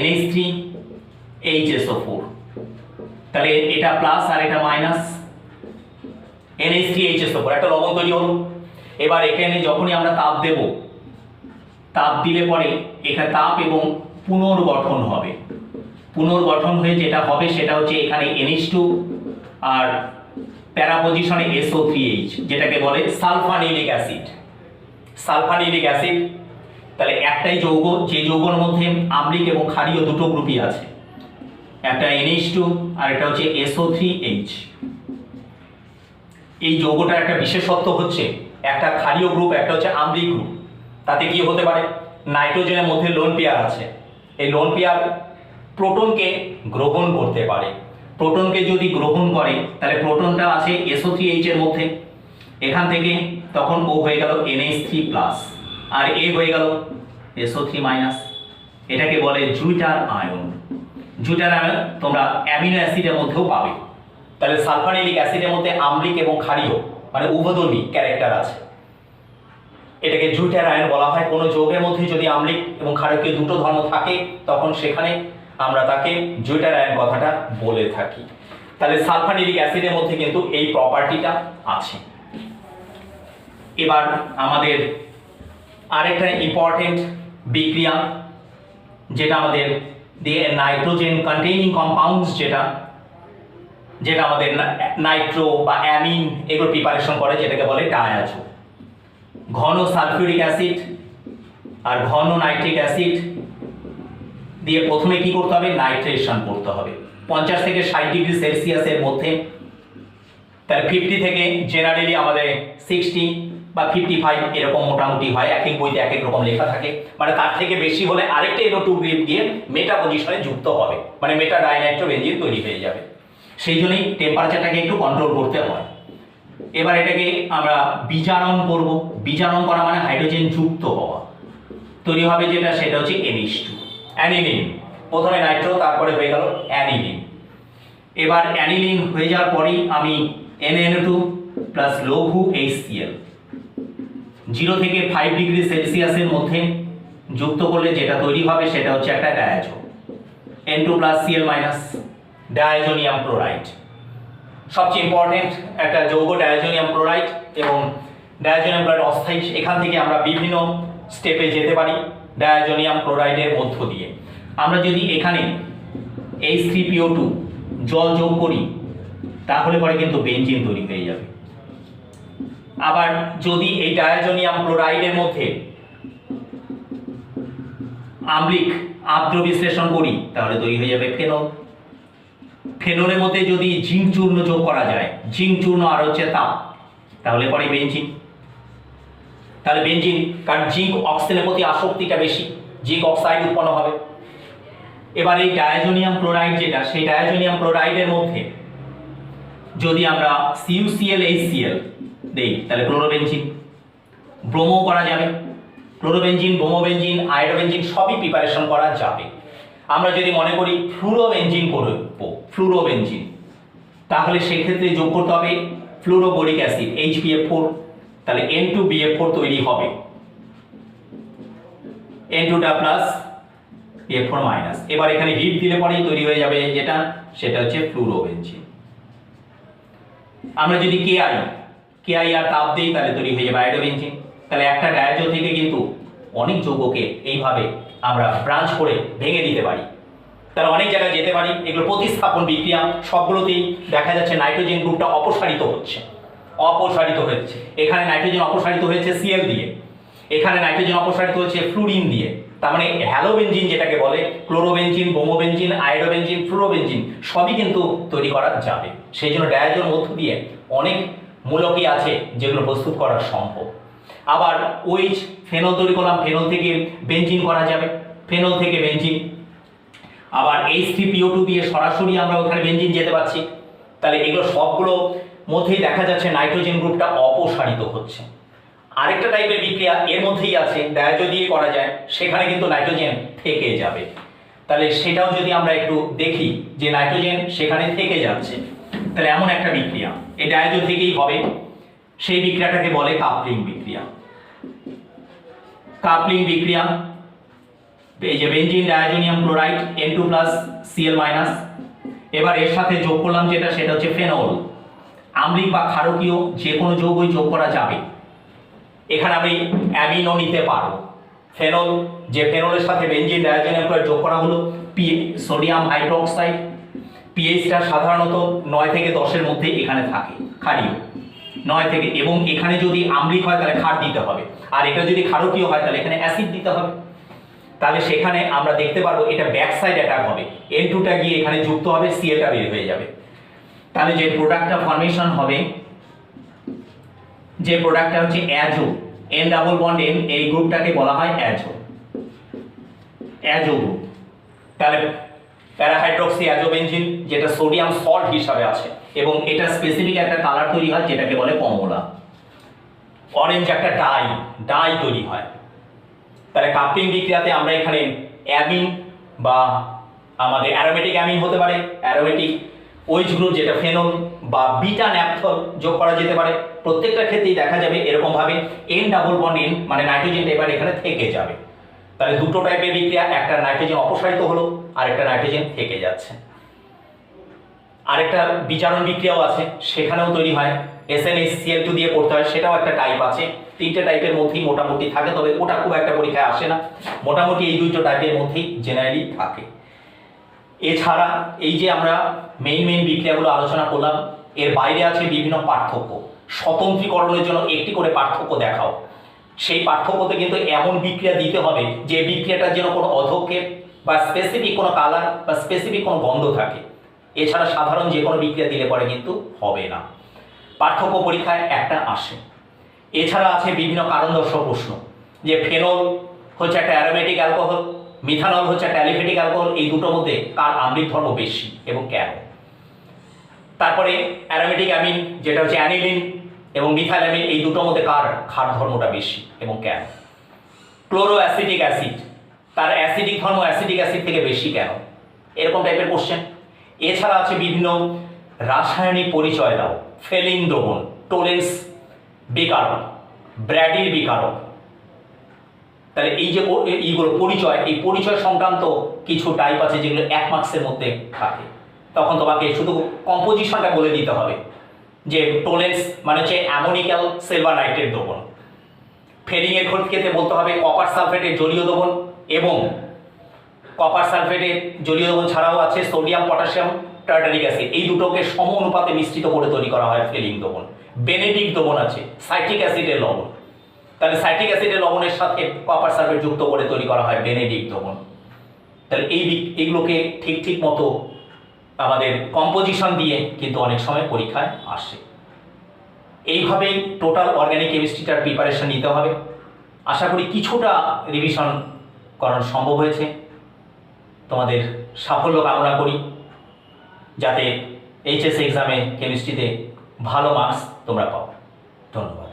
NH3HSO4। তাহলে এটা প্লাস আর এটা মাইনাস, NH3HSO4 একটা লবণ তৈরি হলো। এবার এখানে যখনই আমরা তাপ দেব, তাপ দিলে পরে এখানে তাপ এবং পুনর্গঠন হবে, পুনর্গঠন হয়ে যেটা হবে সেটা হচ্ছে এখানে NH2 আর প্যারা পজিশনে SO3H, যেটাকে বলে সালফানিলিক অ্যাসিড। তাহলে একটাই যৌগ, যে যৌগের মধ্যে আম্লিক এবং ক্ষারীয় দুটো গ্রুপই আছে, একটা NH2 আর এটা হচ্ছে SO3H। এই যৌগটার একটা বিশেষত্ব হচ্ছে একটা ক্ষারীয় গ্রুপ, একটা হচ্ছে আম্লিক গ্রুপ। তাতে কি হতে পারে? নাইট্রোজেনের মধ্যে লোন পেয়ার আছে, এই লোন পেয়ার প্রোটনকে গ্রহণ করতে পারে। প্রোটনকে যদি গ্রহণ করে তাহলে প্রোটনটা আছে SO3H এর মধ্যে, এখান থেকে তখন ও হয়ে গেল NH3+ আর এ হয়ে গেল SO3-। এটাকে বলে জুইটার আয়ন। তোমরা অ্যামিনো অ্যাসিডের মধ্যেও পাবে। তাহলে সালফানিলিক অ্যাসিডের মধ্যে আম্লিক এবং ক্ষারীয় মানে উভধর্মী ক্যারেক্টার আছে, এটাকে জুইটার আয়ন বলা হয়। কোনো যৌগের মধ্যে যদি আম্লিক এবং ক্ষারকীয় দুটো ধর্ম থাকে তখন সেখানে আমরা তাকে জুইটার আয়ন কথাটা বলে থাকি। তাহলে সালফানিলিক অ্যাসিডের মধ্যে কিন্তু এই প্রপার্টিটা আছে। এবার আমাদের আরেকটা ইম্পর্টেন্ট বিক্রিয়া যেটা আমাদের দিয়ে নাইট্রোজেন কন্টেইনিং কম্পাউন্ডস যেটা আমাদের নাইট্রো বা অ্যামিন এগুলো প্রিপারেশন করে, যেটাকে বলে ডায়াজো। ঘন সালফিউরিক অ্যাসিড আর ঘন নাইট্রিক অ্যাসিড দিয়ে প্রথমে কি করতে হবে, নাইট্রেশন করতে হবে 50 থেকে 60 ডিগ্রি সেলসিয়াসের মধ্যে। তাহলে 50 থেকে জেনারেলি আমাদের 60 বা 55 এরকম মোটামুটি হয়, এক এক বইতে এক এক রকম লেখা থাকে। মানে তার থেকে বেশি হলে আরেকটা NO2 গ্রুপ গিয়ে মেটা পজিশনে যুক্ত হবে, মানে মেটা ডাইনাইট্রোবেনজিন তৈরি হয়ে যাবে। সেই জন্যই টেম্পারেচারটাকে একটু কন্ট্রোল করতে হয়। এবার এটাকে আমরা বিজারণ করব। বিজারণ করা মানে হাইড্রোজেন যুক্ত হওয়া, তৈরি হবে যেটা সেটা হচ্ছে NH2 অ্যানিলিন। প্রথমে নাইট্রো, তারপরে হয়ে গেল অ্যানিলিন। এবার অ্যানিলিন হয়ে যাওয়ার পরেই আমি NaNO2 প্লাস লঘু HCl 0 থেকে 5 ডিগ্রি সেলসিয়াসের মধ্যে যুক্ত করলে যেটা তৈরি হবে সেটা হচ্ছে একটা ডায়াজো, N2 plus Cl minus, diazonium chloride. সবচেয়ে ইম্পর্টেন্ট একটা যৌগ ডায়াজোনিয়াম ক্লোরাইড। এবং ডায়াজোনিয়াম ক্লোরাইড অস্থায়ী, এখান থেকে আমরা বিভিন্ন স্টেপে যেতে পারি ডায়াজোনিয়াম ক্লোরাইডের মধ্য দিয়ে। আমরা যদি এখানে H3PO2 জল যোগ করি তাহলে পরে কিন্তু বেনজিন তৈরি হয়ে যাবে। আবার যদি এই ডায়াজোনিয়াম ক্লোরাইডের মধ্যে আম্লিক আর্দ্র বিশ্লেষণ করি তাহলে তৈরি হয়ে যাবে ফেনল। ফেনলের মধ্যে যদি জিঙ্ক চূর্ণ যোগ করা যায়, জিঙ্ক চূর্ণ আর হচ্ছে তাপ, তাহলে পরে বেনজিন। তাহলে বেনজিন, কারণ জিঙ্ক অক্সিজেনের প্রতি আসক্তিটা বেশি, জিঙ্ক অক্সাইড উৎপন্ন হবে। এবার এই ডায়াজোনিয়াম ক্লোরাইড যেটা, সেই ডায়াজোনিয়াম ক্লোরাইডের মধ্যে যদি আমরা CuCl HCl দেই তাহলে ক্লোরোবেনজিন। ব্রোমো করা যাবে, ক্লোরোবেনজিন, ব্রোমোবেনজিন, আয়োডোবেনজিন সবই প্রিপারেশন করা যাবে। আমরা যদি মনে করি ফ্লুরোবেনজিন করব, ফ্লুরোবেনজিন, তাহলে সেক্ষেত্রে যোগ করতে হবে ফ্লুরোবোরিক অ্যাসিড HBF4, তাহলে N2BF4 তৈরি হবে, N2টা প্লাস BF4 মাইনাস। এবার এখানে হিট দিলে পরেই তৈরি হয়ে যাবে যেটা সেটা হচ্ছে ফ্লুরোবেনজিন। আমরা যদি KI আর তাপ দিই তাহলে তৈরি হয়ে যাবে আয়োডোবেনজিন। তাহলে একটা ডায়াজো থেকে কিন্তু অনেক যৌগকে এইভাবে আমরা ব্রাঞ্চ করে ভেঙে দিতে পারি, তাহলে অনেক জায়গায় যেতে পারি। এগুলো প্রতিস্থাপন বিক্রিয়া, সবগুলোতেই দেখা যাচ্ছে নাইট্রোজেন গ্রুপটা অপসারিত হচ্ছে। এখানে নাইট্রোজেন অপসারিত হয়েছে Cl দিয়ে, এখানে নাইট্রোজেন অপসারিত হচ্ছে ফ্লুরিন দিয়ে। তার মানে হ্যালোবেনজিন যেটাকে বলে, ক্লোরোবেনজিন, ব্রোমোবেনজিন, আয়োডোবেনজিন, ফ্লুরোবেনজিন সবই কিন্তু তৈরি করা যাবে। সেই জন্য ডায়াজোর মধ্য দিয়ে অনেক মূলকই আছে যেগুলো প্রস্তুত করা সম্ভব। আবার OH ফেনল তৈরি করলাম, ফেনল থেকে বেনজিন করা যাবে, ফেনল থেকে বেনজিন। আবার H3PO2 দিয়ে সরাসরি আমরা ওখানে বেনজিন যেতে পারছি। তাহলে এগুলো সবগুলো মধ্যেই দেখা যাচ্ছে নাইট্রোজেন গ্রুপটা অপসারিত হচ্ছে। আরেকটা টাইপের বিক্রিয়া এর মধ্যেই আছে, ডায়াজো দিয়ে করা যায়, সেখানে কিন্তু নাইট্রোজেন থেকে যাবে। তাহলে সেটাও যদি আমরা একটু দেখি যে নাইট্রোজেন সেখানে থেকে যাচ্ছে, তাহলে এমন একটা বিক্রিয়া এই ডায়াজো থেকেই হবে। সেই বিক্রিয়াটাকে বলে কাপলিং বিক্রিয়া। কাপলিং বিক্রিয়া, এই যে benzene diazonium chloride N2 plus Cl minus, এবার এর সাথে যোগ করলাম যেটা সেটা হচ্ছে ফেনল। আম্লিক বা ক্ষারকীয় যে কোনো যৌগই যোগ করা যাবে। এখানে আমি অ্যামিনও নিতে পারবো। ফেনল, যে ফেনলের সাথে বেনজিন ডায়াজোনিয়াম ক্লোরাইড যোগ করা হলো সোডিয়াম হাইড্রোক্সাইড, পিএইচটা সাধারণত 9 থেকে 10-এর মধ্যে এখানে থাকে, ক্ষারীয় 9 থেকে। এবং এখানে যদি আম্লিক হয় তাহলে ক্ষার দিতে হবে, আর এটা যদি ক্ষারকীয় হয় তাহলে এখানে অ্যাসিড দিতে হবে। তাহলে সেখানে আমরা দেখতে পারবো এটা ব্যাক সাইড অ্যাটাক হবে, N2টা গিয়ে এখানে যুক্ত হবে, Clটা বের হয়ে যাবে। তাহলে যে প্রোডাক্টটা ফর্মেশন হবে, যে প্রোডাক্টটা হচ্ছে azo, N double bond N, এই গ্রুপটাকে বলা হয় অ্যাজো গ্রুপ। তাহলে প্যারাহাইড্রক্সি অ্যাজোবেনজিন যেটা সোডিয়াম সল্ট হিসাবে আছে, এবং এটা স্পেসিফিক একটা কালার তৈরি হয় যেটাকে বলে কমলা, অরেঞ্জ একটা ডাই তৈরি হয়। তাহলে কাপলিং বিক্রিয়াতে আমরা এখানে অ্যামিন বা আমাদের অ্যারোমেটিক অ্যামিন হতে পারে, অ্যারোমেটিক OH গ্রুপ যেটা ফেনল বা বিটা ন্যাপথল যোগ করা যেতে পারে। প্রত্যেকটা ক্ষেত্রেই দেখা যাবে এরকম ভাবে N ডাবল বন্ড N, মানে নাইট্রোজেনটা এবার এখানে থেকে যাবে। তাহলে দুটো টাইপের বিক্রিয়া, একটা নাইট্রোজেন অপসারিত হলো আর একটা নাইট্রোজেন থেকে যাচ্ছে। আরেকটা বিজারণ বিক্রিয়াও আছে, সেখানেও তৈরি হয়, SnHCl2 দিয়ে করতে হয়, সেটাও একটা টাইপ আছে। তিনটে টাইপের মধ্যেই মোটামুটি থাকে, তবে ওটা খুব একটা পরীক্ষায় আসে না। মোটামুটি এই দুটো টাইপের মধ্যেই জেনারেলি থাকে। এছাড়া এই যে আমরা মেইন বিক্রিয়াগুলো আলোচনা করলাম, এর বাইরে আছে বিভিন্ন পার্থক্য। স্বতন্ত্রীকরণের জন্য একটি করে পার্থক্য দেখাও। সেই পার্থক্যতে কিন্তু এমন বিক্রিয়া দিতে হবে যে বিক্রিয়াটার যেন কোনো অধক্ষেপ বা স্পেসিফিক কোনো কালার বা স্পেসিফিক কোনো গন্ধ থাকে। এছাড়া সাধারণ যে কোনো বিক্রিয়া দিলে পরে কিন্তু হবে না। পার্থক্য পরীক্ষায় একটা আসে। এছাড়া আছে বিভিন্ন কারণদর্শক প্রশ্ন, যে ফেনল হচ্ছে একটা অ্যারোমেটিক অ্যালকোহল, মিথানল হচ্ছে একটা অ্যালিফেটিক অ্যালকোহল, এই দুটোর মধ্যে কার আম্লিক ধর্ম বেশি এবং কেন। তারপরে অ্যারোমেটিক অ্যামিন যেটা হচ্ছে অ্যানিলিন এবং মিথাইল অ্যামিন, এই দুটোর মধ্যে কার ক্ষার ধর্মটা বেশি এবং কেন। ক্লোরো অ্যাসিটিক অ্যাসিড, তার অ্যাসিডিক ধর্ম অ্যাসিটিক অ্যাসিড থেকে বেশি কেন, এরকম টাইপের কোশ্চেন। এছাড়া আছে বিভিন্ন রাসায়নিক পরিচয় দাও, ফেলিন দ্রবণ, টোলেন্স বিকারক, ব্র্যাডির বিকারক। তাহলে এই যে এইগুলো পরিচয়, এই পরিচয় সংক্রান্ত কিছু টাইপ আছে যেগুলো 1 মার্কসের মধ্যে থাকে। তখন তোমাকে শুধু কম্পোজিশনটা বলে দিতে হবে, যে টোলেন্স মানে হচ্ছে অ্যামোনিক্যাল সিলভার নাইট্রেট দ্রবণ, ফেরিংয়ের ক্ষেত্রে বলতে হবে কপার সালফেটের জলীয় দ্রবণ, এবং কপার সালফেটের জলীয় দ্রবণ ছাড়াও আছে সোডিয়াম পটাশিয়াম টার্টারিক অ্যাসিড, এই দুটোকে সম অনুপাতে মিশ্রিত করে তৈরি করা হয় ফেলিং দ্রবণ। বেনেডিক দ্রবণ আছে সাইট্রিক অ্যাসিডের লবণ, তাহলে সাইট্রিক অ্যাসিডের লবণের সাথে কপার সালফেট যুক্ত করে তৈরি করা হয় বেনেডিক দ্রবণ। তাহলে এইগুলোকে ঠিক মতো আমাদের কম্পোজিশন দিয়ে কিন্তু অনেক সময় পরীক্ষায় আসে। এইভাবেই টোটাল অর্গানিক কেমিস্ট্রিটার প্রিপারেশন নিতে হবে। আশা করি কিছুটা রিভিশন করানো সম্ভব হয়েছে। তোমাদের সাফল্য কামনা করি, যাতে এইচএস এক্সামে কেমিস্ট্রিতে ভালো মার্কস তোমরা পাও। ধন্যবাদ।